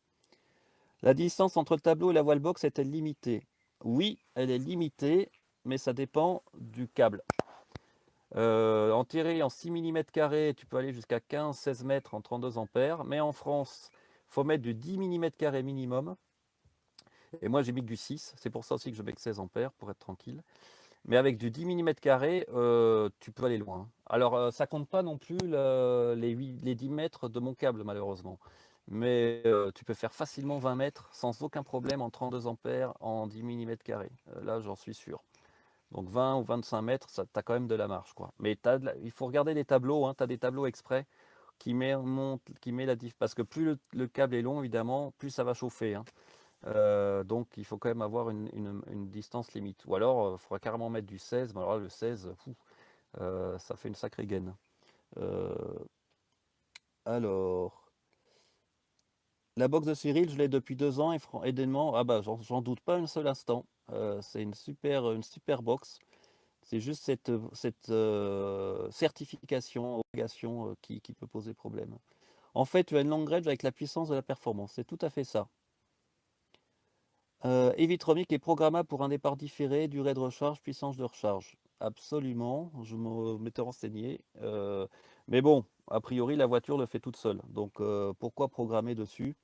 A: La distance entre le tableau et la voile box est-elle limitée? Oui, elle est limitée, mais ça dépend du câble. En 6 mm², tu peux aller jusqu'à 15-16 mètres en 32 ampères, mais en France, il faut mettre du 10 mm² minimum. Et moi, j'ai mis que du 6, c'est pour ça aussi que je mets que 16 ampères pour être tranquille. Mais avec du 10 mm², tu peux aller loin. Alors, ça compte pas non plus les 10 mètres de mon câble, malheureusement. Mais tu peux faire facilement 20 mètres sans aucun problème en 32 ampères en 10 mm². Là, j'en suis sûr. Donc 20 ou 25 mètres, tu as quand même de la marge, quoi. Mais il faut regarder les tableaux, hein, tu as des tableaux exprès qui met la diff. Parce que plus le câble est long, évidemment, plus ça va chauffer, hein. Donc il faut quand même avoir une distance limite. Ou alors il faudra carrément mettre du 16, mais alors là, le 16, ça fait une sacrée gaine. Euh, alors, la box de Cyril, je l'ai depuis 2 ans et ah bah j'en doute pas un seul instant. C'est une super box. C'est juste cette certification, homologation qui peut poser problème. En fait, tu as une long range avec la puissance de la performance. C'est tout à fait ça. Evitromic est programmable pour un départ différé, durée de recharge, puissance de recharge. Absolument, je m'étais renseigné. Mais bon, a priori, la voiture le fait toute seule. Donc, pourquoi programmer dessus?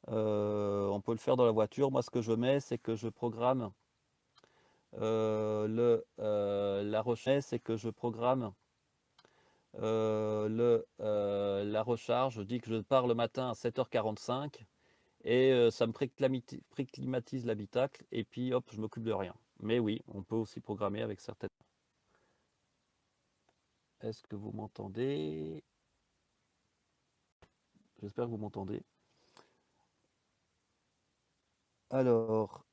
A: On peut le faire dans la voiture. Moi, ce que je mets, c'est que je programme la recharge, c'est que je programme la recharge. Je dis que je pars le matin à 7h45 et ça me préclimatise l'habitacle et puis hop, je m'occupe de rien. Mais oui, on peut aussi programmer avec certaines. Est-ce que vous m'entendez? J'espère que vous m'entendez. Alors,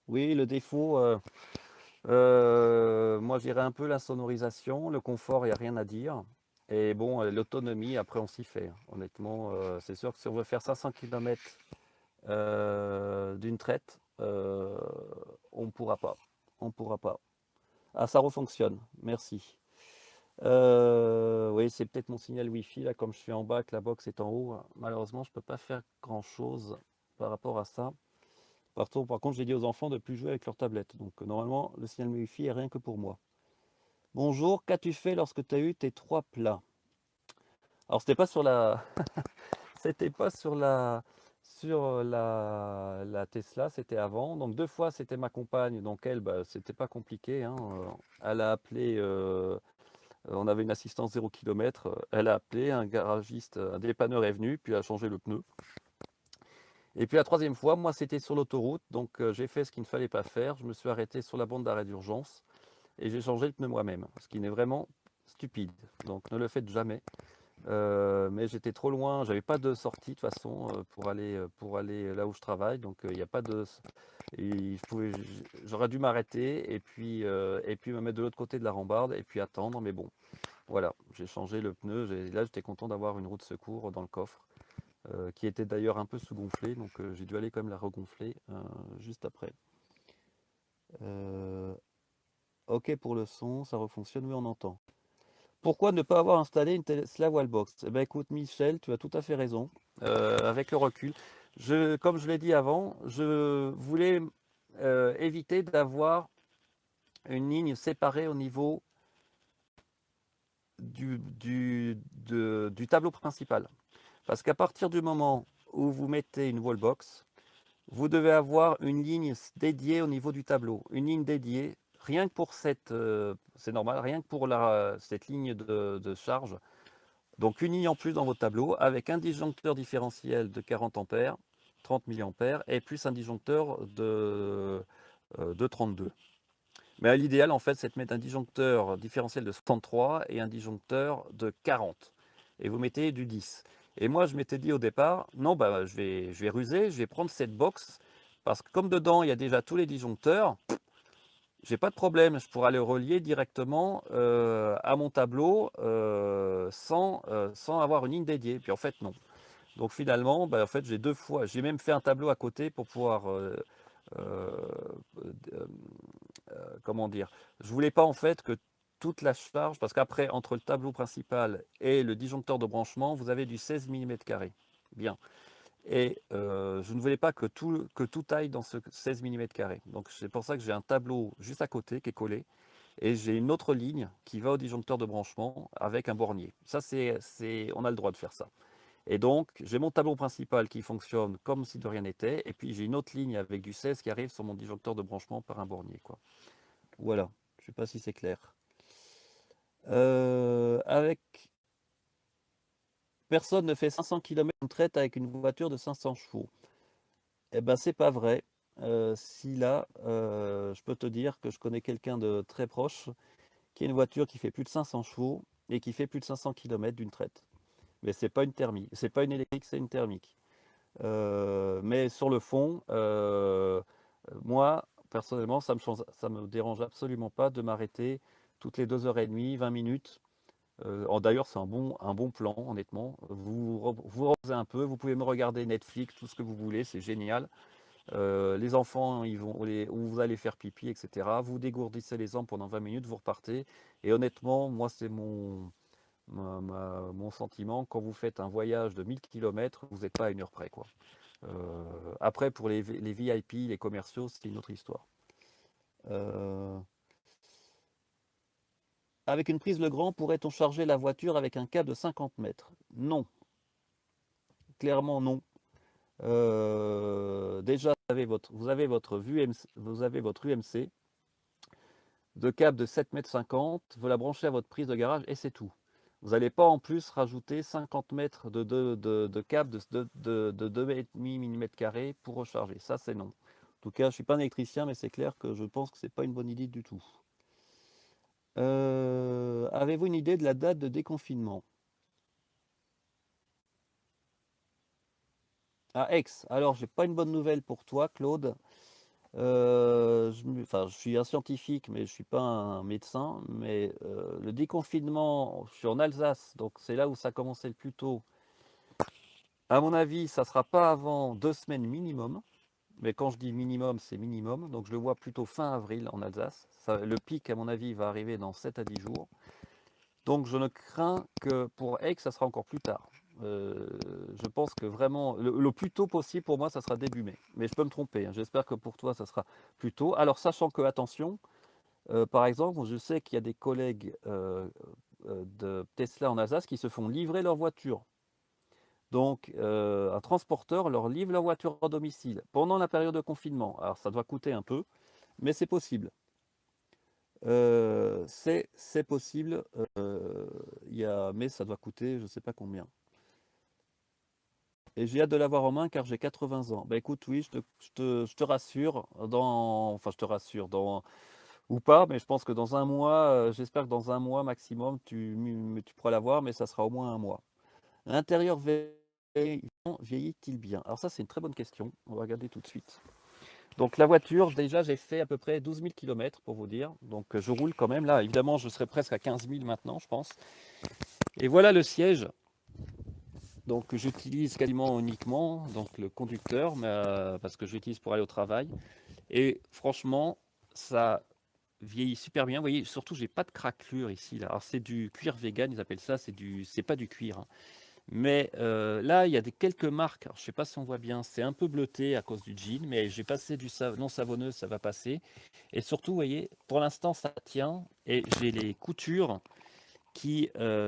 A: oui, le défaut, moi j'irais un peu la sonorisation, le confort, il n'y a rien à dire. Et bon, l'autonomie, après on s'y fait, hein. Honnêtement, c'est sûr que si on veut faire 500 km d'une traite, on ne pourra pas. On ne pourra pas. Ah, ça refonctionne, merci. Oui, c'est peut-être mon signal Wi-Fi, là, comme je suis en bas, que la box est en haut. Malheureusement, je ne peux pas faire grand-chose par rapport à ça. Par contre, j'ai dit aux enfants de ne plus jouer avec leur tablette. Donc, normalement, le signal Wi-Fi est rien que pour moi. Bonjour, qu'as-tu fait lorsque tu as eu tes 3 plats? Alors c'était pas sur la c'était pas sur la Tesla, c'était avant. Donc 2 fois c'était ma compagne, donc elle, bah, c'était pas compliqué, hein, elle a appelé, on avait une assistance 0 km, elle a appelé un garagiste, un dépanneur est venu, puis a changé le pneu. Et puis la troisième fois, moi c'était sur l'autoroute, donc j'ai fait ce qu'il ne fallait pas faire. Je me suis arrêté sur la bande d'arrêt d'urgence et j'ai changé le pneu moi-même, ce qui n'est vraiment stupide. Donc ne le faites jamais. Mais j'étais trop loin, j'avais pas de sortie de toute façon pour aller là où je travaille, donc il n'y a pas de. J'aurais dû m'arrêter et puis me mettre de l'autre côté de la rambarde et puis attendre, mais bon, voilà, j'ai changé le pneu. Là, j'étais content d'avoir une roue de secours dans le coffre, qui était d'ailleurs un peu sous-gonflée, donc j'ai dû aller quand même la regonfler juste après. Euh, ok pour le son, ça refonctionne, oui on entend. Pourquoi ne pas avoir installé une Tesla Wallbox? Eh ben écoute Michel, tu as tout à fait raison. Avec le recul, comme je l'ai dit avant, je voulais éviter d'avoir une ligne séparée au niveau du tableau principal. Parce qu'à partir du moment où vous mettez une wallbox, vous devez avoir une ligne dédiée au niveau du tableau. Une ligne dédiée, rien que pour c'est normal, rien que pour cette ligne de charge. Donc une ligne en plus dans votre tableau avec un disjoncteur différentiel de 40 ampères, 30 milliampères et plus un disjoncteur de 32. Mais l'idéal en fait c'est de mettre un disjoncteur différentiel de 63 et un disjoncteur de 40. Et vous mettez du 10. Et moi je m'étais dit au départ, non bah je vais ruser, je vais prendre cette box parce que comme dedans il y a déjà tous les disjoncteurs, j'ai pas de problème, je pourrais le relier directement à mon tableau sans avoir une ligne dédiée. Puis en fait, non. Donc finalement, bah, en fait, j'ai 2 fois, j'ai même fait un tableau à côté pour pouvoir, euh, euh, comment dire, je voulais pas en fait que toute la charge, parce qu'après, entre le tableau principal et le disjoncteur de branchement, vous avez du 16 mm². Bien. Et je ne voulais pas que tout aille dans ce 16 mm². Donc c'est pour ça que j'ai un tableau juste à côté qui est collé. Et j'ai une autre ligne qui va au disjoncteur de branchement avec un bornier. Ça, on a le droit de faire ça. Et donc, j'ai mon tableau principal qui fonctionne comme si de rien n'était. Et puis, j'ai une autre ligne avec du 16 qui arrive sur mon disjoncteur de branchement par un bornier, quoi. Voilà. Je ne sais pas si c'est clair. Avec personne ne fait 500 km de traite avec une voiture de 500 chevaux. Eh ben, c'est pas vrai. Si là, je peux te dire que je connais quelqu'un de très proche qui a une voiture qui fait plus de 500 chevaux et qui fait plus de 500 km d'une traite. Mais c'est pas une thermique, c'est pas une électrique, c'est une thermique. Mais sur le fond, moi, personnellement, ça me dérange absolument pas de m'arrêter toutes les 2h30, 20 minutes. D'ailleurs, c'est un bon plan, honnêtement. Vous reposez un peu, vous pouvez me regarder Netflix, tout ce que vous voulez, c'est génial. Les enfants, où vous allez faire pipi, etc. Vous dégourdissez les jambes pendant 20 minutes, vous repartez. Et honnêtement, moi, c'est mon sentiment. Quand vous faites un voyage de 1000 km, vous n'êtes pas à 1 heure près, quoi. Après, pour les VIP, les commerciaux, c'est une autre histoire. Euh, Avec une prise Legrand, pourrait-on charger la voiture avec un câble de 50 mètres? Non, clairement non. Déjà, vous avez votre UMC de câble de 7,50 m, vous la branchez à votre prise de garage et c'est tout. Vous n'allez pas en plus rajouter 50 mètres de câble de 2,5 mm² pour recharger. Ça, c'est non. En tout cas, je ne suis pas un électricien, mais c'est clair que je pense que ce n'est pas une bonne idée du tout. Avez-vous une idée de la date de déconfinement? À Aix. Alors, j'ai pas une bonne nouvelle pour toi, Claude. Enfin, je suis un scientifique, mais je ne suis pas un médecin. Mais le déconfinement, je suis en Alsace, donc c'est là où ça a commencé le plus tôt. À mon avis, ça ne sera pas avant 2 semaines minimum. Mais quand je dis minimum, c'est minimum. Donc je le vois plutôt fin avril en Alsace. Le pic, à mon avis, va arriver dans 7 à 10 jours. Donc je ne crains que pour Aix, ça sera encore plus tard. Je pense que vraiment, le plus tôt possible pour moi, ça sera début mai. Mais je peux me tromper, hein. J'espère que pour toi, ça sera plus tôt. Alors sachant que, attention, Par exemple, je sais qu'il y a des collègues de Tesla en Alsace qui se font livrer leur voiture. Donc, un transporteur leur livre leur voiture à domicile pendant la période de confinement. Alors, ça doit coûter un peu, mais c'est possible. C'est possible, mais ça doit coûter je ne sais pas combien. Et j'ai hâte de l'avoir en main car j'ai 80 ans. Bah écoute, oui, je te rassure, enfin je te rassure, ou pas, mais je pense que dans un mois, j'espère que dans un mois maximum, tu pourras l'avoir, mais ça sera au moins un mois. L'intérieur vieillit-il bien? Alors ça, c'est une très bonne question. On va regarder tout de suite. Donc la voiture, déjà, j'ai fait à peu près 12 000 km pour vous dire. Donc je roule quand même. Là, évidemment, je serai presque à 15 000 maintenant, je pense. Et voilà le siège. Donc j'utilise quasiment uniquement donc, le conducteur, parce que je l'utilise pour aller au travail. Et franchement, ça vieillit super bien. Vous voyez, surtout, j'ai pas de craquelure ici. Là. Alors c'est du cuir vegan, ils appellent ça. C'est pas du cuir, hein. Mais là, il y a quelques marques. Alors, je ne sais pas si on voit bien. C'est un peu bleuté à cause du jean, mais j'ai passé du non savonneux, ça va passer. Et surtout, vous voyez, pour l'instant, ça tient. Et j'ai les coutures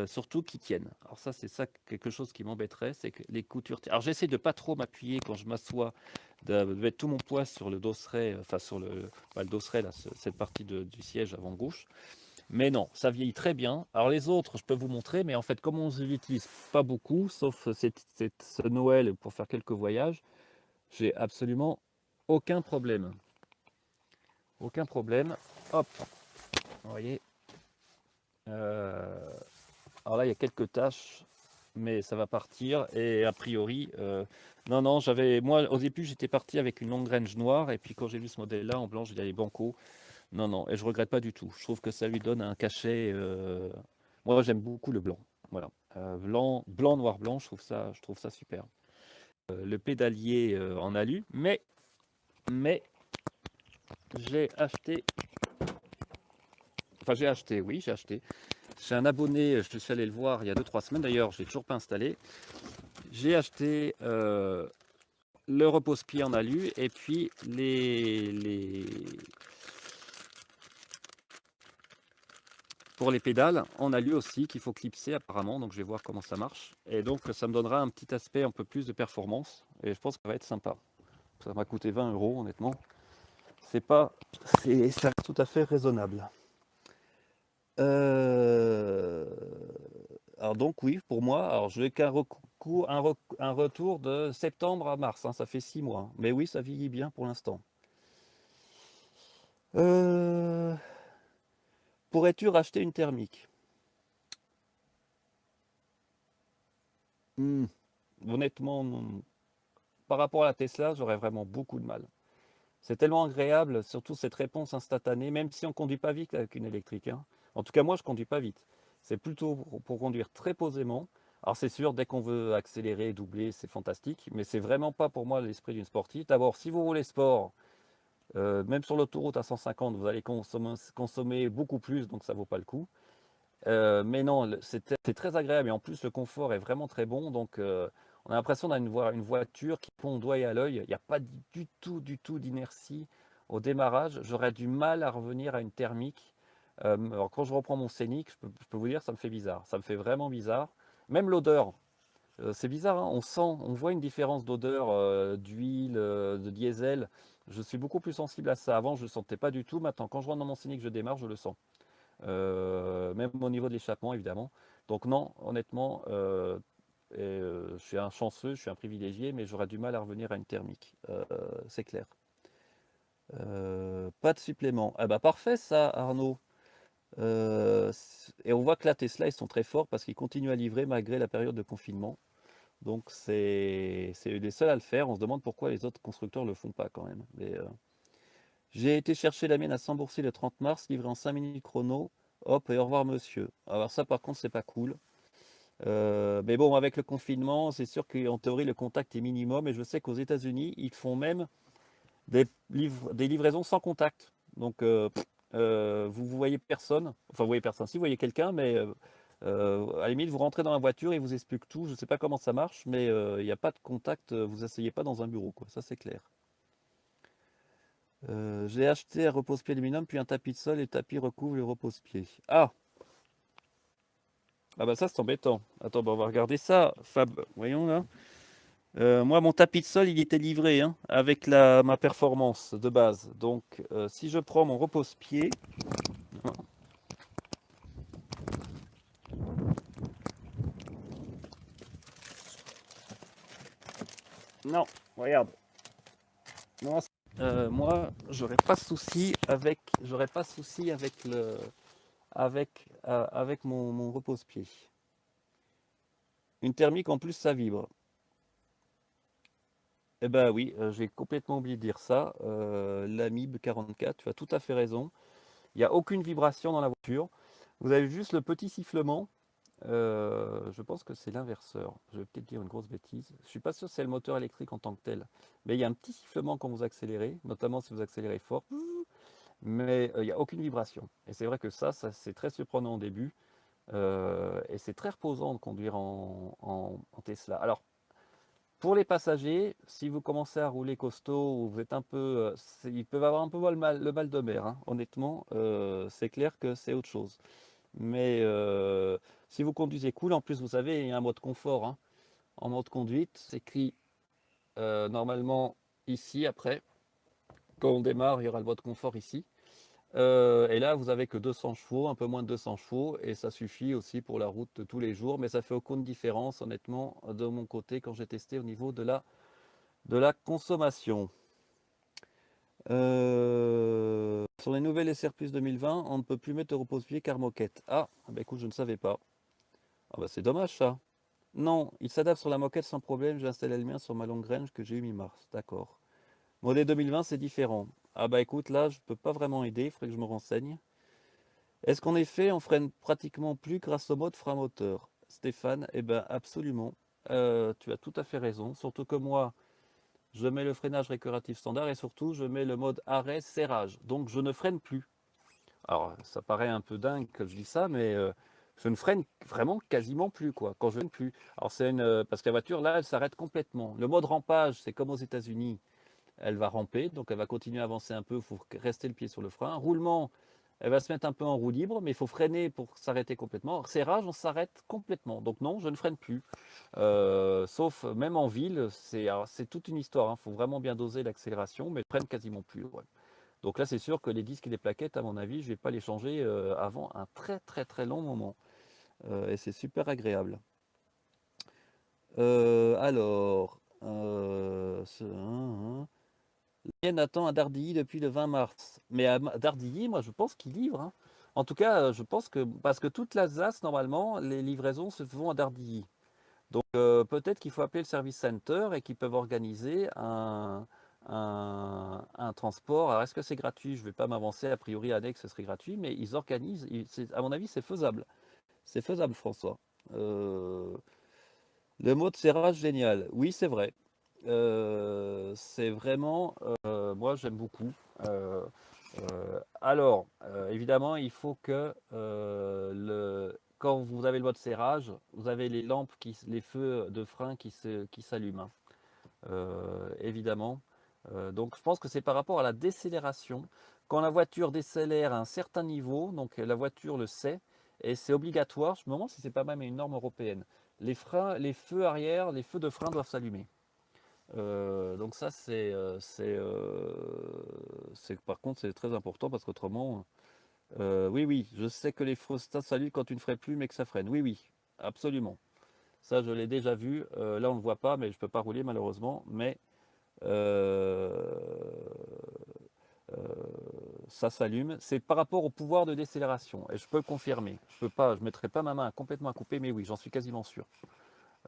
A: surtout qui tiennent. Alors ça, c'est ça quelque chose qui m'embêterait, c'est que les coutures. Alors j'essaie de pas trop m'appuyer quand je m'assois, de mettre tout mon poids sur le dosseret, enfin sur le dosseret, là, cette partie du siège avant gauche. Mais non, ça vieillit très bien. Alors les autres, je peux vous montrer, mais en fait, comme on ne l'utilise pas beaucoup, sauf ce Noël pour faire quelques voyages, j'ai absolument aucun problème. Aucun problème. Hop, vous voyez. Euh, alors là, il y a quelques taches, mais ça va partir. Et a priori, non, non, moi, au début, j'étais parti avec une longue range noire, et puis quand j'ai vu ce modèle-là en blanc, j'ai dit, allez, banco. Non, non, et je regrette pas du tout. Je trouve que ça lui donne un cachet. Moi, j'aime beaucoup le blanc. Voilà. Blanc, noir, blanc, je trouve ça super. Le pédalier en alu, mais j'ai acheté. Enfin, oui, j'ai acheté. J'ai un abonné, je suis allé le voir il y a 2-3 semaines. D'ailleurs, je l'ai toujours pas installé. J'ai acheté le repose-pied en alu et puis pour les pédales, on a lu aussi qu'il faut clipser apparemment, donc je vais voir comment ça marche. Et donc ça me donnera un petit aspect un peu plus de performance, et je pense que ça va être sympa. Ça m'a coûté 20 euros honnêtement. C'est pas, ça reste tout à fait raisonnable. Euh, Alors donc oui, pour moi, alors je n'ai un retour de septembre à mars, hein, ça fait 6 mois. Mais oui, ça vieillit bien pour l'instant. Euh, Pourrais-tu racheter une thermique? Hmm, Honnêtement, non. Par rapport à la Tesla, j'aurais vraiment beaucoup de mal. C'est tellement agréable, surtout cette réponse instantanée, même si on ne conduit pas vite avec une électrique, hein. En tout cas, moi, je ne conduis pas vite. C'est plutôt pour conduire très posément. Alors, c'est sûr, dès qu'on veut accélérer, doubler, c'est fantastique, mais c'est vraiment pas pour moi l'esprit d'une sportive. D'abord, si vous roulez sport, même sur l'autoroute à 150, vous allez consommer beaucoup plus, donc ça vaut pas le coup. Mais non, c'est très agréable et en plus le confort est vraiment très bon. Donc on a l'impression d'avoir une voiture qui pond au doigt et à l'œil. Il n'y a pas du tout d'inertie au démarrage. J'aurais du mal à revenir à une thermique. Alors quand je reprends mon Scénic, je peux vous dire, ça me fait bizarre. Ça me fait vraiment bizarre. Même l'odeur, c'est bizarre, hein. On voit une différence d'odeur d'huile, de diesel. Je suis beaucoup plus sensible à ça. Avant, je ne le sentais pas du tout. Maintenant, quand je rentre dans mon Scénic, je démarre, je le sens. Même au niveau de l'échappement évidemment. Donc non, honnêtement, je suis un chanceux, je suis un privilégié, mais j'aurais du mal à revenir à une thermique, c'est clair. Pas de supplément. Ah bah parfait ça, Arnaud. Et on voit que la Tesla, ils sont très forts parce qu'ils continuent à livrer malgré la période de confinement. Donc c'est les seuls à le faire. On se demande pourquoi les autres constructeurs le font pas quand même. J'ai été chercher la mienne à Saint-Boursier le 30 mars, livré en 5 minutes chrono. Hop, et au revoir monsieur. Alors ça par contre c'est pas cool. Mais bon, avec le confinement, c'est sûr qu'en théorie le contact est minimum. Et je sais qu'aux États-Unis, ils font même des livraisons sans contact. Donc vous voyez personne. Enfin vous voyez personne. Si vous voyez quelqu'un, mais à la limite vous rentrez dans la voiture et il vous explique tout. Je ne sais pas comment ça marche, mais il n'y a pas de contact. Vous asseyez pas dans un bureau, quoi. Ça c'est clair. J'ai acheté un repose-pied aluminium, puis un tapis de sol et le tapis recouvre le repose-pied. Ah! Ah bah ça c'est embêtant. Attends, bah on va regarder ça, Fab. Voyons là. Moi mon tapis de sol il était livré hein, avec ma performance de base. Donc si je prends mon repose-pied. Non, regarde. Moi, j'aurais pas de souci avec, avec mon repose-pied. Une thermique en plus, ça vibre. Eh ben oui, j'ai complètement oublié de dire ça. L'Amib 44, tu as tout à fait raison. Il n'y a aucune vibration dans la voiture. Vous avez juste le petit sifflement. Je pense que c'est l'inverseur. Je vais peut-être dire une grosse bêtise. Je suis pas sûr que c'est le moteur électrique en tant que tel. Mais il y a un petit sifflement quand vous accélérez, notamment si vous accélérez fort. Mais il n'y a aucune vibration. Et c'est vrai que ça c'est très surprenant au début. Et c'est très reposant de conduire en Tesla. Alors, pour les passagers, si vous commencez à rouler costaud ou vous êtes un peu, ils peuvent avoir un peu le mal de mer, hein. Honnêtement, c'est clair que c'est autre chose. Mais si vous conduisez cool, en plus vous savez, il y a un mode confort, hein. En mode conduite, c'est écrit normalement ici après. Quand on démarre, il y aura le mode confort ici. Et là, vous avez que 200 chevaux, un peu moins de 200 chevaux, et ça suffit aussi pour la route de tous les jours. Mais ça fait aucune différence, honnêtement, de mon côté, quand j'ai testé au niveau de la consommation. Sur les nouvelles SR Plus 2020, on ne peut plus mettre de repose-pied car moquette. Ah, bah écoute, je ne savais pas. Ah bah c'est dommage ça. Non, il s'adapte sur la moquette sans problème. J'ai installé le mien sur ma longue range que j'ai eu mi-mars. D'accord. Modèle 2020, c'est différent. Ah bah écoute, là, je peux pas vraiment aider. Il faudrait que je me renseigne. Est-ce qu'en effet, on freine pratiquement plus grâce au mode frein moteur? Stéphane, eh ben absolument. Tu as tout à fait raison. Surtout que moi, je mets le freinage récuratif standard et surtout, je mets le mode arrêt serrage. Donc, je ne freine plus. Alors, ça paraît un peu dingue que je dis ça, mais je ne freine vraiment quasiment plus, quoi. Quand je ne freine plus. Alors, parce que la voiture, là, elle s'arrête complètement. Le mode rampage, c'est comme aux États-Unis. Elle va ramper, donc elle va continuer à avancer un peu, il faut rester le pied sur le frein. Roulement, elle va se mettre un peu en roue libre, mais il faut freiner pour s'arrêter complètement. Serrage, on s'arrête complètement. Donc non, je ne freine plus. Sauf même en ville, c'est toute une histoire. Il faut vraiment bien doser l'accélération, mais je freine quasiment plus. Ouais. Donc là, c'est sûr que les disques et les plaquettes, à mon avis, je ne vais pas les changer avant un très très très long moment. Et c'est super agréable. Alors, la mienne attend à Dardilly depuis le 20 mars. Mais à Dardilly, moi, je pense qu'ils livrent, hein. En tout cas, je pense que, parce que toute l'Alsace, normalement, les livraisons se font à Dardilly. Donc peut-être qu'il faut appeler le service center et qu'ils peuvent organiser un transport. Alors est-ce que c'est gratuit? Je ne vais pas m'avancer, a priori à ce serait gratuit, mais ils organisent, à mon avis c'est faisable. C'est faisable François. Euh, le mot de serrage génial, oui c'est vrai. C'est vraiment, moi j'aime beaucoup. Évidemment, il faut que quand vous avez le mode serrage, vous avez les lampes, les feux de frein qui s'allument, hein. Évidemment. Donc, je pense que c'est par rapport à la décélération. Quand la voiture décélère à un certain niveau, donc la voiture le sait, et c'est obligatoire. Je me demande si c'est pas même une norme européenne. Les freins, les feux arrière, les feux de frein doivent s'allumer. Donc ça, par contre, c'est très important parce qu'autrement, oui, oui, je sais que les frostats s'allument quand tu ne ferais plus, mais que ça freine. Oui, oui, absolument. Ça, je l'ai déjà vu. Là, on ne le voit pas, mais je ne peux pas rouler malheureusement. Mais euh, euh, ça s'allume. C'est par rapport au pouvoir de décélération. Et je peux le confirmer. Je peux pas, je mettrai pas ma main complètement à couper, mais oui, j'en suis quasiment sûr.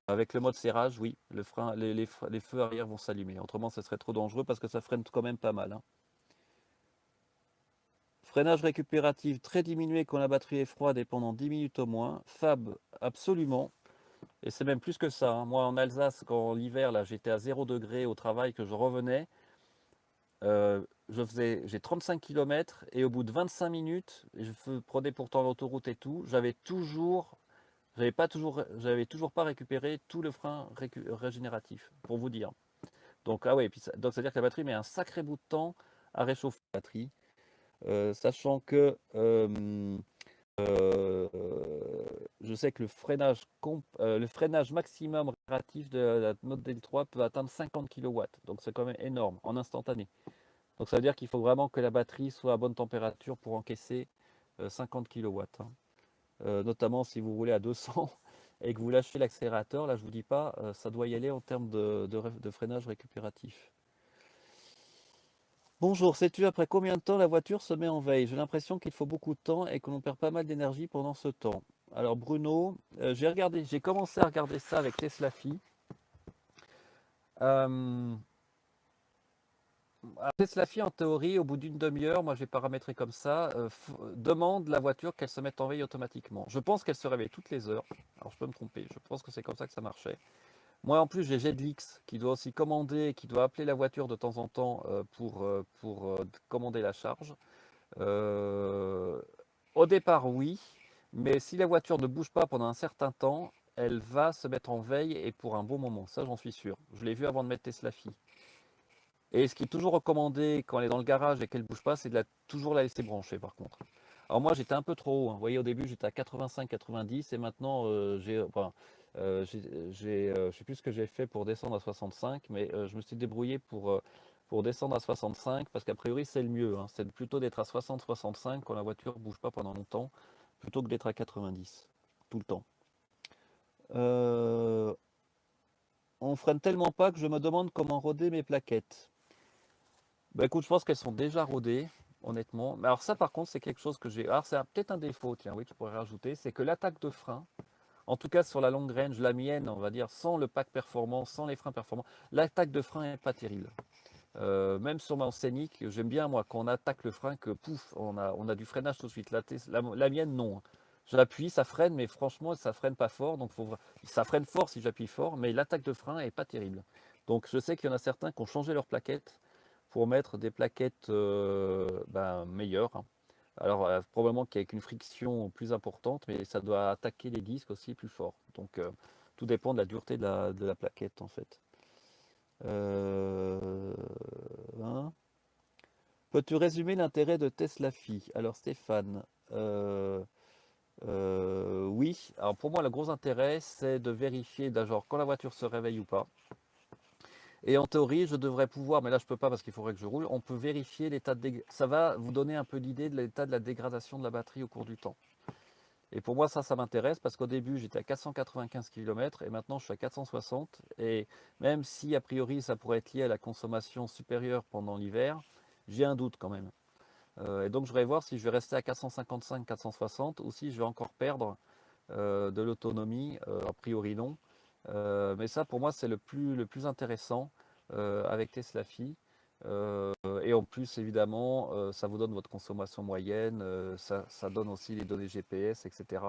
A: Avec le mode serrage, oui, le frein, les feux arrière vont s'allumer. Autrement, ça serait trop dangereux parce que ça freine quand même pas mal, hein. Freinage récupératif très diminué quand la batterie est froide et pendant 10 minutes au moins. Fab, absolument. Et c'est même plus que ça, hein. Moi, en Alsace, quand l'hiver, là, j'étais à 0 degré au travail, que je revenais, j'ai 35 km et au bout de 25 minutes, prenais pourtant l'autoroute et tout, j'avais toujours pas récupéré tout le frein régénératif, pour vous dire. Donc, ah ouais, donc c'est-à-dire que la batterie met un sacré bout de temps à réchauffer la batterie, sachant que euh, je sais que le freinage maximum relatif de la Model 3 peut atteindre 50 kW, donc c'est quand même énorme en instantané. Donc ça veut dire qu'il faut vraiment que la batterie soit à bonne température pour encaisser 50 kW, hein. Notamment si vous roulez à 200 et que vous lâchez l'accélérateur, là je vous dis pas, ça doit y aller en termes de freinage récupératif. Bonjour, sais-tu après combien de temps la voiture se met en veille? J'ai l'impression qu'il faut beaucoup de temps et que l'on perd pas mal d'énergie pendant ce temps. Alors Bruno, j'ai commencé à regarder ça avec Tesla Phi. Euh, Tesla Phi en théorie, au bout d'une demi-heure, moi j'ai paramétré comme ça, demande la voiture qu'elle se mette en veille automatiquement. Je pense qu'elle se réveille toutes les heures. Alors je peux me tromper, je pense que c'est comme ça que ça marchait. Moi en plus j'ai Jedlix qui doit aussi commander, qui doit appeler la voiture de temps en temps pour commander la charge. Euh, Au départ, oui, mais si la voiture ne bouge pas pendant un certain temps, elle va se mettre en veille et pour un bon moment, ça j'en suis sûr. Je l'ai vu avant de mettre Tesla Phi. Et ce qui est toujours recommandé quand elle est dans le garage et qu'elle ne bouge pas, c'est toujours la laisser brancher par contre. Alors moi j'étais un peu trop haut, hein. Vous voyez au début j'étais à 85-90 et maintenant je sais plus ce que j'ai fait pour descendre à 65, mais je me suis débrouillé pour descendre à 65 parce qu'a priori c'est le mieux, hein. C'est plutôt d'être à 60-65 quand la voiture ne bouge pas pendant longtemps plutôt que d'être à 90 tout le temps. Euh, on freine tellement pas que je me demande comment roder mes plaquettes. Bah écoute, je pense qu'elles sont déjà rodées, honnêtement. Mais alors ça par contre, c'est quelque chose que j'ai. Alors c'est peut-être un défaut, tiens, oui, tu pourrais rajouter, c'est que l'attaque de frein, en tout cas sur la longue range, la mienne, on va dire, sans le pack performant, sans les freins performants, l'attaque de frein n'est pas terrible. Même sur ma scénique, j'aime bien moi quand on attaque le frein que pouf, on a du freinage tout de suite. La mienne non, hein. J'appuie, ça freine, mais franchement ça freine pas fort, ça freine fort si j'appuie fort, mais l'attaque de frein est pas terrible. Donc je sais qu'il y en a certains qui ont changé leurs plaquettes pour mettre des plaquettes meilleures, hein. Alors probablement qu'avec une friction plus importante, mais ça doit attaquer les disques aussi plus fort. Donc tout dépend de la dureté de la plaquette en fait. Euh, hein. Peux-tu résumer l'intérêt de Tesla Phi? Alors Stéphane, oui. Alors pour moi, le gros intérêt, c'est de vérifier genre quand la voiture se réveille ou pas. Et en théorie, je devrais pouvoir, mais là je peux pas parce qu'il faudrait que je roule, on peut vérifier l'état de ça va vous donner un peu l'idée de l'état de la dégradation de la batterie au cours du temps. Et pour moi, ça m'intéresse parce qu'au début, j'étais à 495 km et maintenant je suis à 460. Et même si a priori ça pourrait être lié à la consommation supérieure pendant l'hiver, j'ai un doute quand même. Et donc je voudrais voir si je vais rester à 455-460 ou si je vais encore perdre de l'autonomie. A priori non. Mais ça pour moi c'est le plus intéressant avec Tesla Phi. Et en plus évidemment ça vous donne votre consommation moyenne, ça donne aussi les données GPS, etc.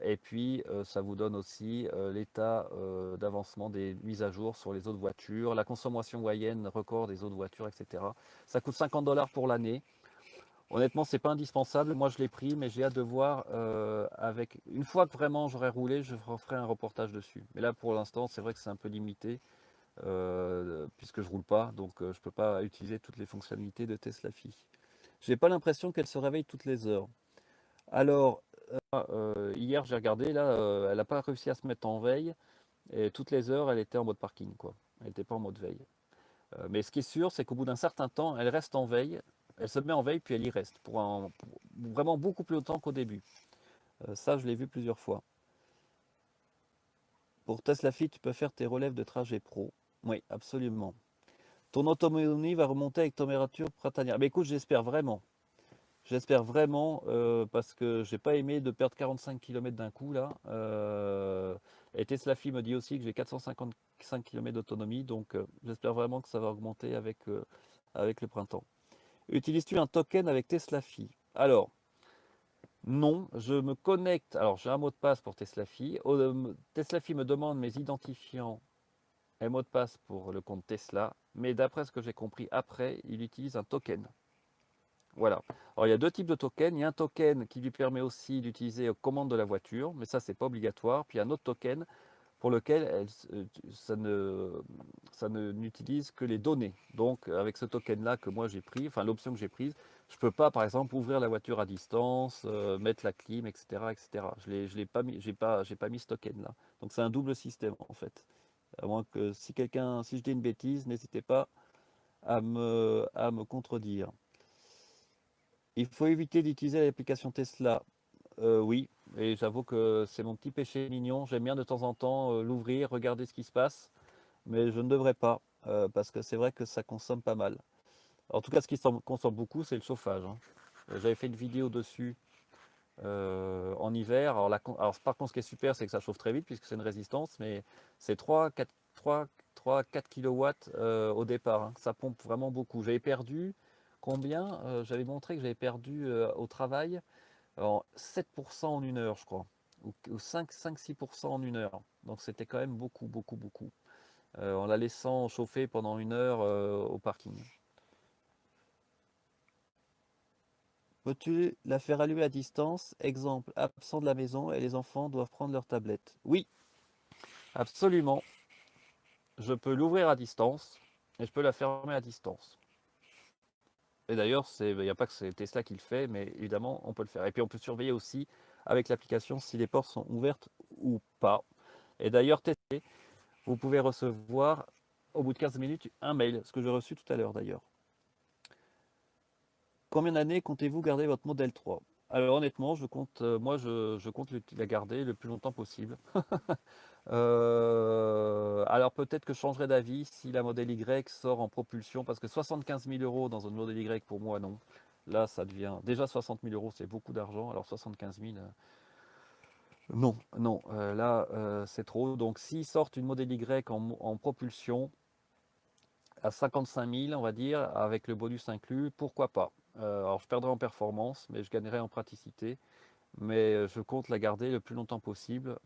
A: Et puis ça vous donne aussi l'état d'avancement des mises à jour sur les autres voitures, la consommation moyenne record des autres voitures, etc. Ça coûte 50 $ pour l'année. Honnêtement, c'est pas indispensable. Moi, je l'ai pris, mais j'ai hâte de voir. Une fois que vraiment j'aurai roulé, je referai un reportage dessus. Mais là, pour l'instant, c'est vrai que c'est un peu limité puisque je roule pas, donc je peux pas utiliser toutes les fonctionnalités de Tesla Phi. J'ai pas l'impression qu'elle se réveille toutes les heures. Alors, hier, j'ai regardé, là, elle n'a pas réussi à se mettre en veille, et toutes les heures, elle était en mode parking, quoi. Elle n'était pas en mode veille. Mais ce qui est sûr, c'est qu'au bout d'un certain temps, elle reste en veille, elle se met en veille, puis elle y reste, pour vraiment beaucoup plus longtemps qu'au début. Ça, je l'ai vu plusieurs fois. Pour Tesla Fit, tu peux faire tes relèves de trajet pro. Oui, absolument. Ton autonomie va remonter avec température printanière. Mais écoute, j'espère vraiment. J'espère vraiment parce que j'ai pas aimé de perdre 45 km d'un coup là. Et Tesla Phi me dit aussi que j'ai 455 km d'autonomie, donc j'espère vraiment que ça va augmenter avec le printemps. Utilises-tu un token avec Tesla Phi? Alors, non, je me connecte. Alors, j'ai un mot de passe pour Tesla Phi. Tesla Phi me demande mes identifiants et mots de passe pour le compte Tesla, mais d'après ce que j'ai compris après, il utilise un token. Voilà. Alors il y a deux types de tokens. Il y a un token qui lui permet aussi d'utiliser aux commandes de la voiture, mais ça c'est pas obligatoire. Puis il y a un autre token pour lequel ça n'utilise que les données. Donc avec ce token-là que moi j'ai pris, enfin l'option que j'ai prise, je ne peux pas par exemple ouvrir la voiture à distance, mettre la clim, etc. etc. Je l'ai pas mis, j'ai pas mis ce token-là. Donc c'est un double système en fait. À moins que si si je dis une bêtise, n'hésitez pas à me contredire. Il faut éviter d'utiliser l'application Tesla. Oui, et j'avoue que c'est mon petit péché mignon. J'aime bien de temps en temps l'ouvrir, regarder ce qui se passe, mais je ne devrais pas, parce que c'est vrai que ça consomme pas mal. En tout cas, ce qui consomme beaucoup, c'est le chauffage, hein. J'avais fait une vidéo dessus en hiver. Alors, par contre, ce qui est super, c'est que ça chauffe très vite, puisque c'est une résistance, mais c'est 4 kilowatts au départ, hein. Ça pompe vraiment beaucoup. J'avais perdu combien? J'avais montré que j'avais perdu au travail. Alors, 7% en une heure, je crois, ou 5-6% en une heure. Donc c'était quand même beaucoup, beaucoup, beaucoup. En la laissant chauffer pendant une heure au parking. Peux-tu la faire allumer à distance? Exemple, absent de la maison et les enfants doivent prendre leur tablette. Oui, absolument. Je peux l'ouvrir à distance et je peux la fermer à distance. Et d'ailleurs, il n'y a pas que c'est Tesla qui le fait, mais évidemment, on peut le faire. Et puis on peut surveiller aussi avec l'application si les portes sont ouvertes ou pas. Et d'ailleurs, tester. Vous pouvez recevoir au bout de 15 minutes un mail, ce que j'ai reçu tout à l'heure d'ailleurs. Combien d'années comptez-vous garder votre modèle 3? Alors honnêtement, je compte la garder le plus longtemps possible. Alors peut-être que je changerai d'avis si la modèle Y sort en propulsion, parce que 75 000 euros dans une modèle Y, pour moi, non. Là, ça devient... Déjà 60 000 euros, c'est beaucoup d'argent, alors 75 000... Non, non, là, c'est trop. Donc s'ils sortent une modèle Y en propulsion, à 55 000, on va dire, avec le bonus inclus, pourquoi pas. Alors je perdrai en performance, mais je gagnerai en praticité. Mais je compte la garder le plus longtemps possible.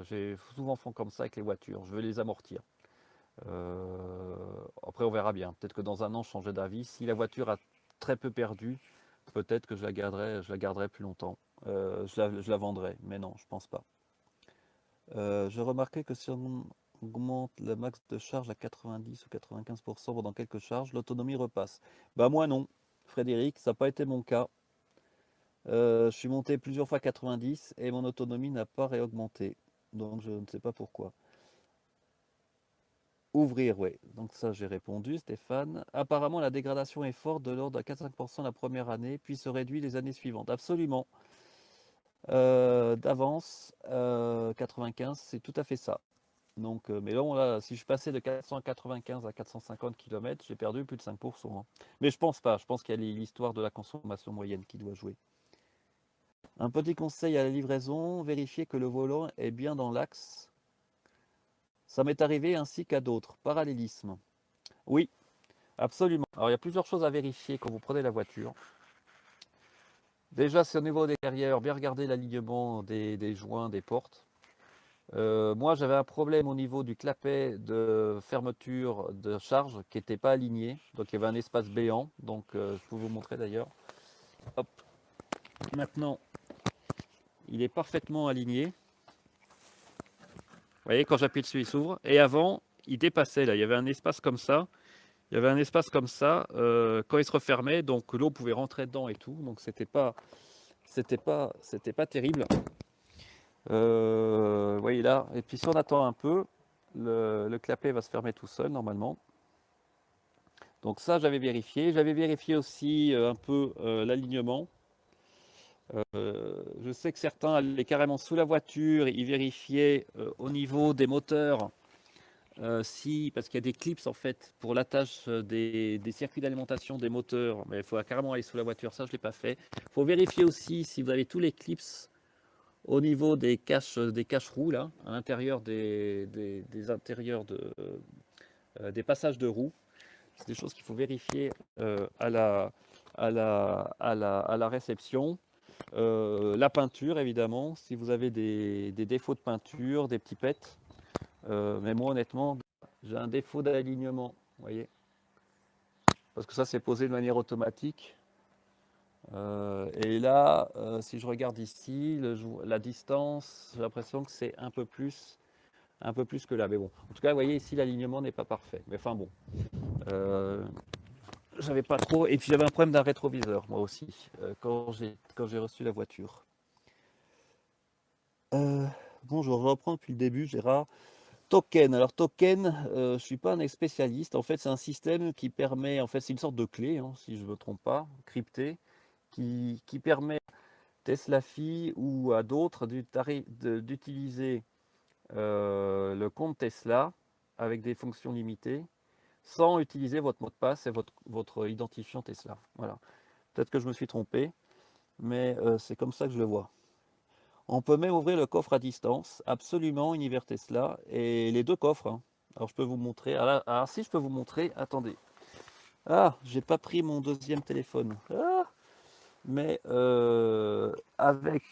A: J'ai souvent fait comme ça avec les voitures. Je veux les amortir. Après, on verra bien. Peut-être que dans un an, je changerai d'avis. Si la voiture a très peu perdu, peut-être que je la garderai plus longtemps. Je la vendrai, mais non, je pense pas. J'ai remarqué que si on augmente le max de charge à 90 ou 95% pendant quelques charges, l'autonomie repasse. Bah moi non, Frédéric, ça n'a pas été mon cas. Je suis monté plusieurs fois 90 et mon autonomie n'a pas réaugmenté. Donc je ne sais pas pourquoi. Ouvrir, oui. Donc ça j'ai répondu, Stéphane. Apparemment la dégradation est forte de l'ordre de 4-5% la première année, puis se réduit les années suivantes. Absolument. D'avance, 95, c'est tout à fait ça. Donc, mais là, si je passais de 495 à 450 km, j'ai perdu plus de 5%, hein. Mais je pense pas. Je pense qu'il y a l'histoire de la consommation moyenne qui doit jouer. Un petit conseil à la livraison, vérifiez que le volant est bien dans l'axe. Ça m'est arrivé ainsi qu'à d'autres. Parallélisme. Oui, absolument. Alors, il y a plusieurs choses à vérifier quand vous prenez la voiture. Déjà, c'est au niveau des derrière, bien regarder l'alignement des joints, des portes. Moi, j'avais un problème au niveau du clapet de fermeture de charge qui n'était pas aligné. Donc, il y avait un espace béant. Donc, je peux vous montrer d'ailleurs. Hop. Maintenant, il est parfaitement aligné. Vous voyez, quand j'appuie dessus, il s'ouvre. Et avant, il dépassait là. Il y avait un espace comme ça. Il y avait un espace comme ça quand il se refermait. Donc, l'eau pouvait rentrer dedans et tout. Donc, c'était pas terrible. Vous voyez là. Et puis, si on attend un peu, le clapet va se fermer tout seul normalement. Donc ça, j'avais vérifié. J'avais vérifié aussi un peu l'alignement. Je sais que certains allaient carrément sous la voiture, ils vérifiaient au niveau des moteurs, parce qu'il y a des clips en fait pour l'attache des circuits d'alimentation des moteurs, mais il faut carrément aller sous la voiture, ça je ne l'ai pas fait. Il faut vérifier aussi si vous avez tous les clips au niveau des caches-roues, là, à l'intérieur des passages de roues. C'est des choses qu'il faut vérifier à la réception. La peinture, évidemment, si vous avez des défauts de peinture, des petits pets. Mais moi, honnêtement, j'ai un défaut d'alignement, vous voyez. Parce que ça, c'est posé de manière automatique. Et là, si je regarde ici, la distance, j'ai l'impression que c'est un peu plus. un peu plus que là. Mais bon, en tout cas, vous voyez ici, l'alignement n'est pas parfait. Mais enfin bon, euh, j'avais pas trop. Et puis j'avais un problème d'un rétroviseur, moi aussi, quand j'ai reçu la voiture. Euh, Bonjour, je reprends depuis le début, Gérard. Token. Alors token, je suis pas un spécialiste. En fait, c'est un système qui permet, en fait, c'est une sorte de clé, hein, si je ne me trompe pas, cryptée, qui permet à Tesla Phi ou à d'autres d'utiliser le compte Tesla avec des fonctions limitées sans utiliser votre mot de passe et votre identifiant Tesla. Voilà. Peut-être que je me suis trompé, mais c'est comme ça que je le vois. On peut même ouvrir le coffre à distance, absolument, Univers Tesla, et les deux coffres, hein. Alors je peux vous montrer, alors si je peux vous montrer, attendez. Ah, j'ai pas pris mon deuxième téléphone. Ah, mais avec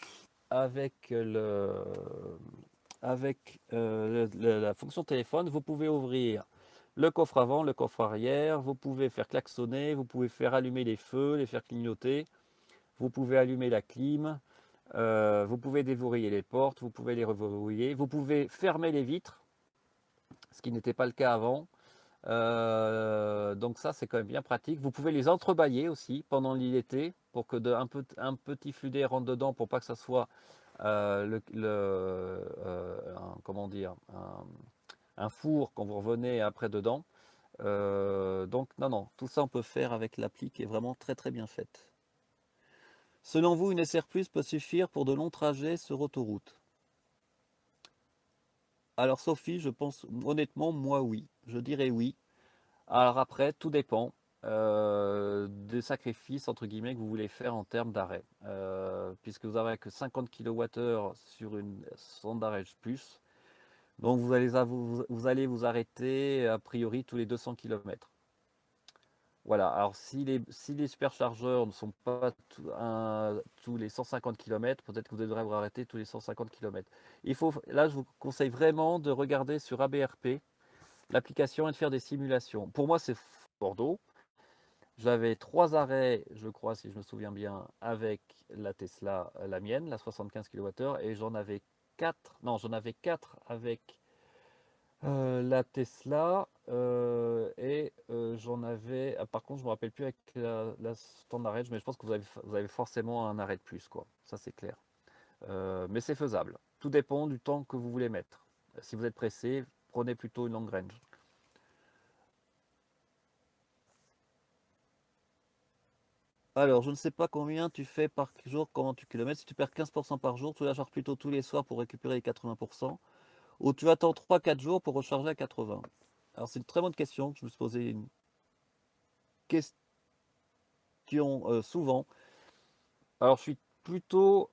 A: la fonction téléphone, vous pouvez ouvrir le coffre avant, le coffre arrière, vous pouvez faire klaxonner, vous pouvez faire allumer les feux, les faire clignoter, vous pouvez allumer la clim, vous pouvez déverrouiller les portes, vous pouvez les reverrouiller, vous pouvez fermer les vitres, ce qui n'était pas le cas avant. Donc ça, c'est quand même bien pratique. Vous pouvez les entrebâiller aussi pendant l'été pour que un petit flux d'air rentre dedans pour pas que ça soit comment dire, un four quand vous revenez après dedans. Donc non, non, tout ça on peut faire avec l'appli qui est vraiment très très bien faite. Selon vous, une SR+ peut suffire pour de longs trajets sur autoroute? Alors Sophie, je pense honnêtement, moi oui, je dirais oui. Alors après, tout dépend des sacrifices entre guillemets que vous voulez faire en termes d'arrêt. Puisque vous n'avez que 50 kWh sur une sonde d'arrêt plus. Donc vous allez vous arrêter a priori tous les 200 km. Voilà, alors si les superchargeurs ne sont pas tous les 150 km, peut-être que vous devrez vous arrêter tous les 150 km. Là, je vous conseille vraiment de regarder sur ABRP l'application et de faire des simulations. Pour moi, c'est Bordeaux. J'avais 3 arrêts, je crois, si je me souviens bien, avec la Tesla, la mienne, la 75 kWh, et j'en avais 4, non, j'en avais 4 avec la Tesla, et j'en avais, par contre, je me rappelle plus avec la Standard Edge, mais je pense que vous avez forcément un arrêt de plus, quoi. Ça, c'est clair. Mais c'est faisable. Tout dépend du temps que vous voulez mettre. Si vous êtes pressé, prenez plutôt une long range. Alors, je ne sais pas combien tu fais par jour, comment tu kilomètres. Si tu perds 15% par jour, tu la charges plutôt tous les soirs pour récupérer les 80%, ou tu attends 3-4 jours pour recharger à 80. Alors, c'est une très bonne question que je me suis posée une question souvent. Alors, je suis plutôt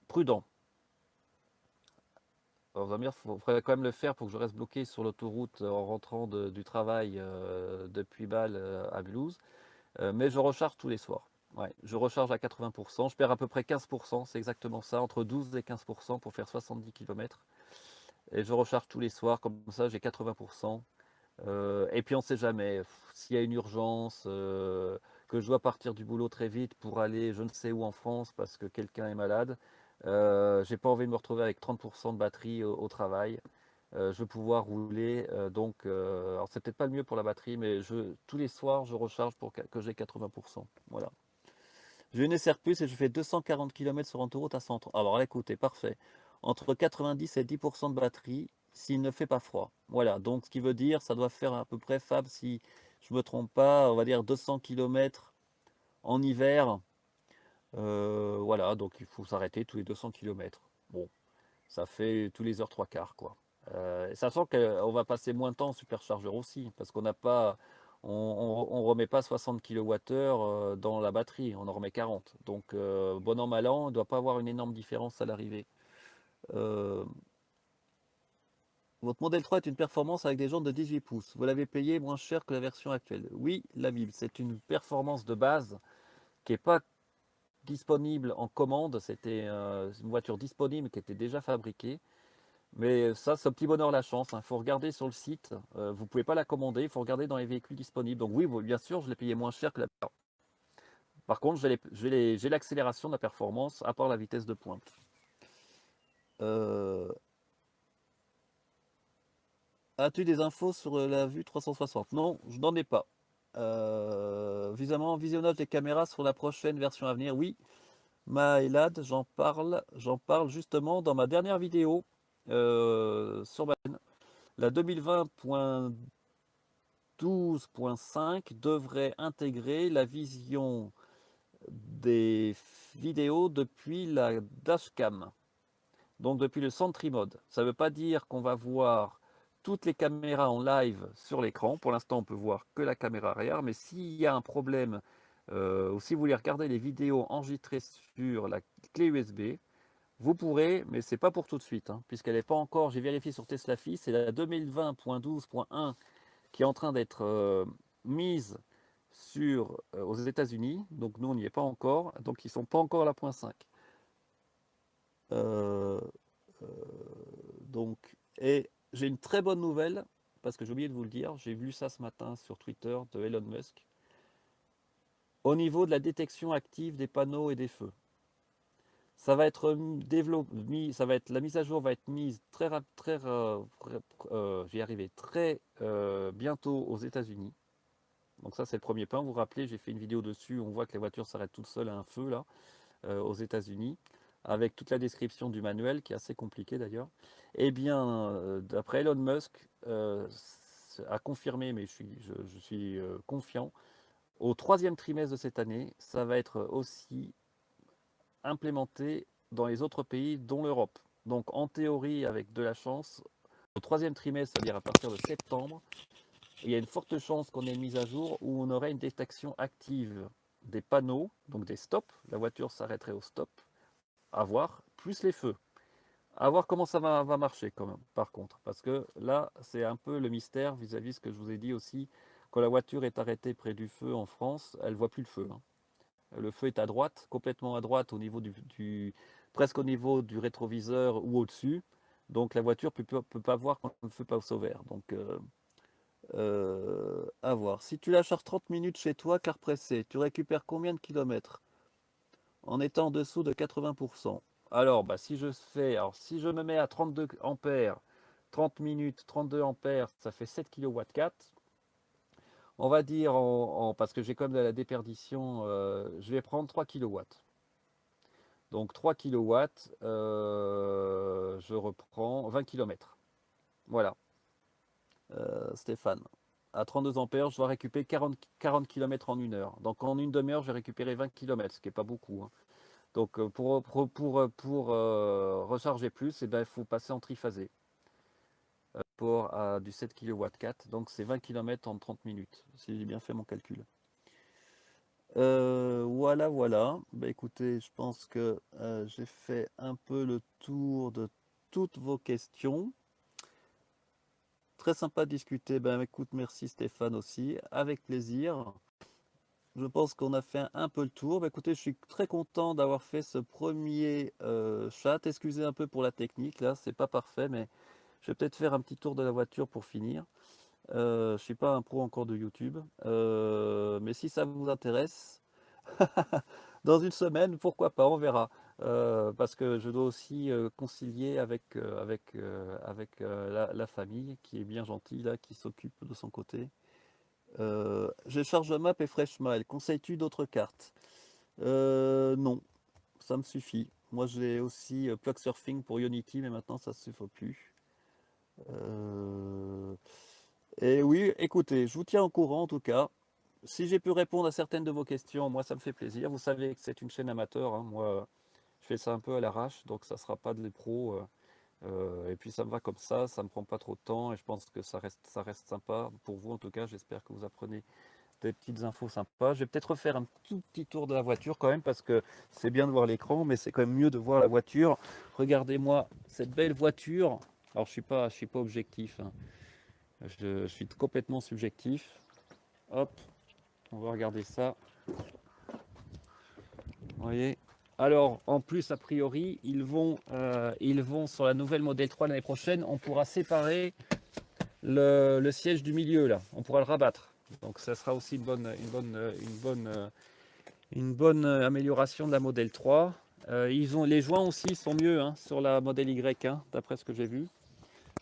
A: prudent. Alors, vous allez me dire, il faudrait quand même le faire pour que je reste bloqué sur l'autoroute en rentrant du travail depuis Bâle à Mulhouse. Mais je recharge tous les soirs. Ouais, je recharge à 80%. Je perds à peu près 15%, c'est exactement ça, entre 12 et 15% pour faire 70 km. Et je recharge tous les soirs, comme ça j'ai 80%. Et puis on ne sait jamais, s'il y a une urgence, que je dois partir du boulot très vite pour aller je ne sais où en France parce que quelqu'un est malade, j'ai pas envie de me retrouver avec 30% de batterie au travail. Je veux pouvoir rouler, alors c'est peut-être pas le mieux pour la batterie, mais tous les soirs je recharge pour que j'ai 80%. Voilà. J'ai une SR Plus et je fais 240 km sur autoroute à 100. Alors là, écoutez, parfait. Entre 90 et 10% de batterie s'il ne fait pas froid. Voilà, donc ce qui veut dire, ça doit faire à peu près, Fab, si je ne me trompe pas, on va dire 200 km en hiver. Voilà, donc il faut s'arrêter tous les 200 km. Bon, ça fait tous les heures trois quarts, quoi. Sachant qu'on va passer moins de temps en superchargeur aussi, parce qu'on n'a pas, on remet pas 60 kWh dans la batterie, on en remet 40. Donc, bon an, mal an, on ne doit pas avoir une énorme différence à l'arrivée. Euh, Votre modèle 3 est une performance avec des jantes de 18 pouces. Vous l'avez payé moins cher que la version actuelle. Oui, la Bible, c'est une performance de base qui n'est pas disponible en commande. C'était une voiture disponible qui était déjà fabriquée. Mais ça, c'est un petit bonheur la chance. Il faut regarder sur le site. Vous ne pouvez pas la commander. Il faut regarder dans les véhicules disponibles. Donc oui, bien sûr, je l'ai payé moins cher que la. Par contre, j'ai l'accélération de la performance à part la vitesse de pointe. Euh, As-tu des infos sur la vue 360? Non, je n'en ai pas. Visionnage des caméras sur la prochaine version à venir. Oui, Maëlad, j'en parle justement dans ma dernière vidéo sur ma chaîne. La 2020.12.5 devrait intégrer la vision des vidéos depuis la dashcam, donc depuis le Sentry Mode. Ça ne veut pas dire qu'on va voir toutes les caméras en live sur l'écran. Pour l'instant, on peut voir que la caméra arrière, mais s'il y a un problème, ou si vous voulez regarder les vidéos enregistrées sur la clé USB, vous pourrez, mais c'est pas pour tout de suite, hein, puisqu'elle n'est pas encore, j'ai vérifié sur TeslaFi, c'est la 2020.12.1 qui est en train d'être mise aux États-Unis, donc nous on n'y est pas encore, donc ils ne sont pas encore à la point 5. Euh, euh, donc, et j'ai une très bonne nouvelle, parce que j'ai oublié de vous le dire, j'ai vu ça ce matin sur Twitter de Elon Musk, au niveau de la détection active des panneaux et des feux. Ça va être développé, la mise à jour va être mise j'y arriver, très bientôt aux États-Unis. Donc ça c'est le premier point. Vous vous rappelez, j'ai fait une vidéo dessus, on voit que les voitures s'arrêtent toutes seules à un feu là, aux États-Unis, avec toute la description du manuel qui est assez compliqué d'ailleurs. Eh bien, d'après Elon Musk, a confirmé, mais je suis confiant, au troisième trimestre de cette année, ça va être aussi implémenté dans les autres pays, dont l'Europe. Donc en théorie, avec de la chance, au troisième trimestre, c'est-à-dire à partir de septembre, il y a une forte chance qu'on ait une mise à jour où on aurait une détection active des panneaux, donc des stops, la voiture s'arrêterait au stop, à voir, plus les feux. À voir comment ça va marcher quand même, par contre, parce que là, c'est un peu le mystère vis-à-vis de ce que je vous ai dit aussi, quand la voiture est arrêtée près du feu en France, elle ne voit plus le feu, hein. Le feu est à droite, complètement à droite, au niveau presque au niveau du rétroviseur ou au-dessus. Donc la voiture ne peut pas voir quand le feu passe au vert. Donc à voir. Si tu la charges 30 minutes chez toi, car pressé, tu récupères combien de kilomètres en étant en dessous de 80%? Alors, bah, si si je me mets à 32 ampères, 30 minutes, 32 ampères, ça fait 7 kW 4. On va dire, parce que j'ai comme de la déperdition, je vais prendre 3 kilowatts. Donc 3 kilowatts, je reprends 20 km. Voilà, Stéphane. À 32 ampères, je dois récupérer 40 km en 1 heure. Donc en une demi-heure, j'ai récupéré 20 km, ce qui n'est pas beaucoup, hein. Donc pour recharger plus, eh ben, il faut passer en triphasé pour du 7 kW 4. Donc c'est 20 km en 30 minutes, si j'ai bien fait mon calcul. Voilà, voilà. Bah, écoutez, je pense que j'ai fait un peu le tour de toutes vos questions. Très sympa de discuter. Ben, écoute, merci Stéphane aussi. Avec plaisir. Je pense qu'on a fait un peu le tour. Ben, écoutez, je suis très content d'avoir fait ce premier chat. Excusez un peu pour la technique, là, c'est pas parfait, mais je vais peut-être faire un petit tour de la voiture pour finir. Je ne suis pas un pro encore de YouTube, mais si ça vous intéresse, dans une semaine, pourquoi pas, on verra. Parce que je dois aussi concilier avec la famille qui est bien gentille, là, qui s'occupe de son côté. J'ai ChargeMap et FreshMile. Conseilles-tu d'autres cartes? Non, ça me suffit. Moi, j'ai aussi Plug Surfing pour Unity, mais maintenant, ça ne suffit plus. Et oui, écoutez, je vous tiens au courant en tout cas. Si j'ai pu répondre à certaines de vos questions, moi ça me fait plaisir. Vous savez que c'est une chaîne amateur, hein. Moi je fais ça un peu à l'arrache, donc ça ne sera pas de l'impro. Et puis ça me va comme ça me prend pas trop de temps et je pense que ça reste sympa pour vous en tout cas. J'espère que vous apprenez des petites infos sympas. Je vais peut-être refaire un tout petit tour de la voiture quand même parce que c'est bien de voir l'écran, mais c'est quand même mieux de voir la voiture. Regardez-moi cette belle voiture. Alors je suis pas objectif, hein. Je suis complètement subjectif. Hop, on va regarder ça. Vous voyez. Alors, en plus, a priori, ils vont sur la nouvelle Model 3 l'année prochaine. On pourra séparer le siège du milieu, là. On pourra le rabattre. Donc, ça sera aussi une bonne amélioration de la Model 3. Les joints aussi sont mieux, hein, sur la Model Y, hein, d'après ce que j'ai vu.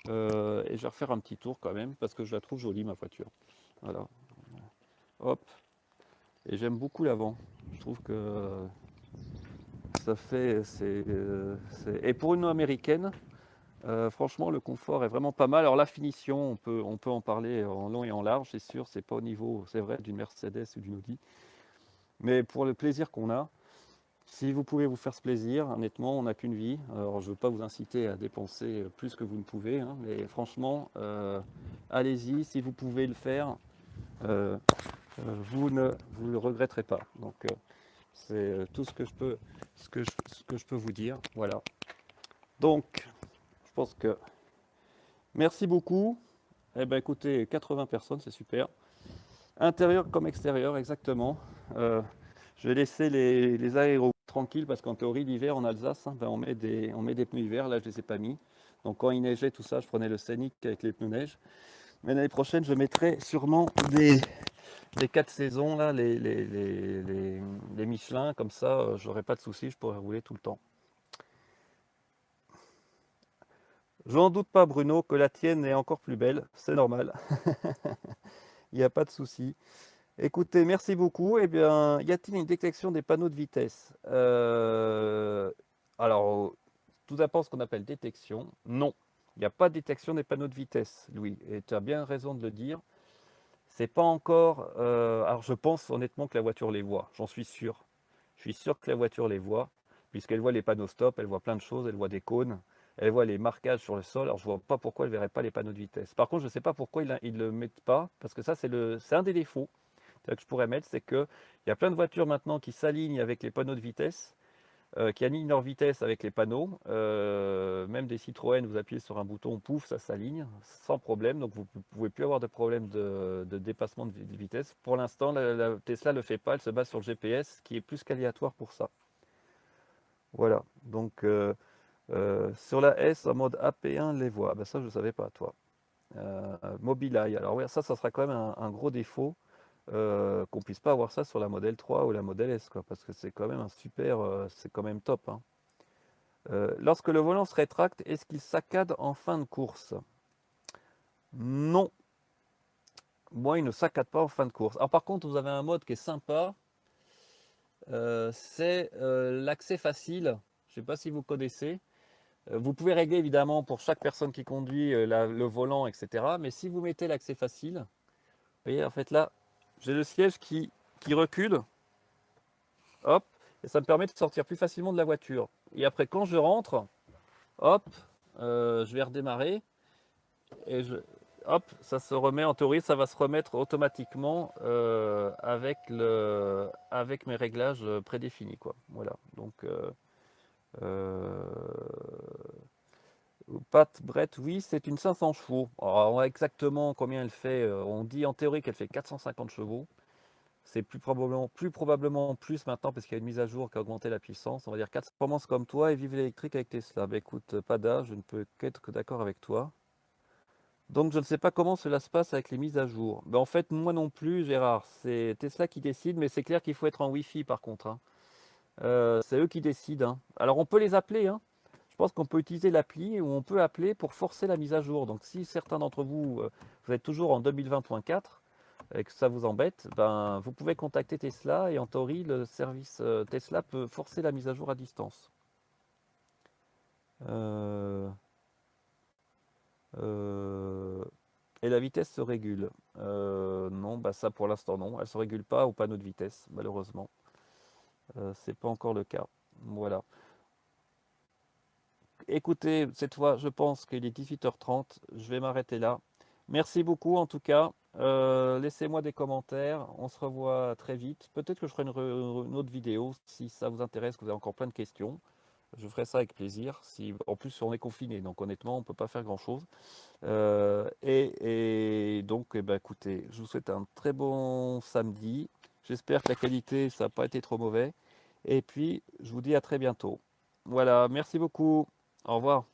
A: Et je vais refaire un petit tour quand même parce que je la trouve jolie ma voiture. Voilà. Hop. Et j'aime beaucoup l'avant. Je trouve que ça fait. Et pour une américaine, franchement, le confort est vraiment pas mal. Alors la finition, on peut en parler en long et en large, c'est sûr. C'est pas au niveau, c'est vrai, d'une Mercedes ou d'une Audi. Mais pour le plaisir qu'on a, si vous pouvez vous faire ce plaisir, honnêtement, on n'a qu'une vie. Alors, je ne veux pas vous inciter à dépenser plus que vous ne pouvez, hein, mais franchement, allez-y. Si vous pouvez le faire, euh, vous ne le regretterez pas. Donc, c'est tout ce que je peux vous dire. Voilà. Donc, je pense que merci beaucoup. Eh ben, écoutez, 80 personnes, c'est super. Intérieur comme extérieur, exactement. Je vais laisser les aéros tranquilles parce qu'en théorie, l'hiver en Alsace, hein, ben, on met des pneus hiver. Là, je ne les ai pas mis. Donc, quand il neigeait, tout ça, je prenais le Scénic avec les pneus neige. Mais l'année prochaine, je mettrai sûrement des 4 saisons, là, les Michelin. Comme ça, je n'aurai pas de soucis, je pourrai rouler tout le temps. Je n'en doute pas, Bruno, que la tienne est encore plus belle. C'est normal. Il n'y a pas de souci. Écoutez, merci beaucoup. Eh bien, y a-t-il une détection des panneaux de vitesse? Alors, tout dépend de ce qu'on appelle détection. Non, il n'y a pas de détection des panneaux de vitesse, Louis. Et tu as bien raison de le dire. C'est pas encore. Alors, je pense honnêtement que la voiture les voit. J'en suis sûr. Je suis sûr que la voiture les voit, puisqu'elle voit les panneaux stop, elle voit plein de choses, elle voit des cônes, elle voit les marquages sur le sol. Alors, je vois pas pourquoi elle ne verrait pas les panneaux de vitesse. Par contre, je ne sais pas pourquoi ils ne le mettent pas, parce que ça, c'est un des défauts que je pourrais mettre, c'est qu'il y a plein de voitures maintenant qui s'alignent avec les panneaux de vitesse, qui alignent leur vitesse avec les panneaux. Même des Citroën, vous appuyez sur un bouton, pouf, ça s'aligne sans problème. Donc vous ne pouvez plus avoir de problème de dépassement de vitesse. Pour l'instant, la Tesla ne le fait pas, elle se base sur le GPS qui est plus qu'aléatoire pour ça. Voilà, donc sur la S en mode AP1, les voies, ben ça je ne savais pas, toi. Mobileye, alors ouais, ça sera quand même un gros défaut. Qu'on puisse pas avoir ça sur la modèle 3 ou la modèle S, quoi, parce que c'est quand même un super, c'est quand même top, hein. Lorsque le volant se rétracte, est-ce qu'il saccade en fin de course? Non, moi il ne saccade pas en fin de course. Alors par contre, vous avez un mode qui est sympa, c'est l'accès facile. Je ne sais pas si vous connaissez. Vous pouvez régler évidemment pour chaque personne qui conduit le volant, etc. Mais si vous mettez l'accès facile, vous voyez, en fait là, j'ai le siège qui recule. Hop, et ça me permet de sortir plus facilement de la voiture. Et après, quand je rentre, hop, je vais redémarrer et hop, ça se remet en théorie, ça va se remettre automatiquement avec mes réglages prédéfinis, quoi. Voilà. Donc, euh, Pat Brett, oui, c'est une 500 chevaux. Alors, exactement combien elle fait, on dit en théorie qu'elle fait 450 chevaux. C'est plus probablement plus maintenant parce qu'il y a une mise à jour qui a augmenté la puissance. On va dire 4 performances comme toi et vive l'électrique avec Tesla. Bah écoute, Pada, je ne peux qu'être que d'accord avec toi. Donc je ne sais pas comment cela se passe avec les mises à jour. Bah, en fait, moi non plus, Gérard. C'est Tesla qui décide, mais c'est clair qu'il faut être en Wi-Fi par contre, hein. C'est eux qui décident, hein. Alors on peut les appeler, hein. Je pense qu'on peut utiliser l'appli ou on peut appeler pour forcer la mise à jour. Donc si certains d'entre vous, vous êtes toujours en 2020.4, et que ça vous embête, ben, vous pouvez contacter Tesla et en théorie, le service Tesla peut forcer la mise à jour à distance. Euh, euh, et la vitesse se régule. Non, bah ça pour l'instant non, elle ne se régule pas au panneau de vitesse, malheureusement. C'est pas encore le cas. Voilà. Écoutez, cette fois, je pense qu'il est 18h30, je vais m'arrêter là. Merci beaucoup en tout cas. Laissez-moi des commentaires. On se revoit très vite. Peut-être que je ferai une autre vidéo si ça vous intéresse, que vous avez encore plein de questions. Je ferai ça avec plaisir. En plus, on est confiné, donc honnêtement, on ne peut pas faire grand-chose. Et donc, eh ben, écoutez, je vous souhaite un très bon samedi. J'espère que la qualité, ça n'a pas été trop mauvais. Et puis, je vous dis à très bientôt. Voilà, merci beaucoup. Au revoir.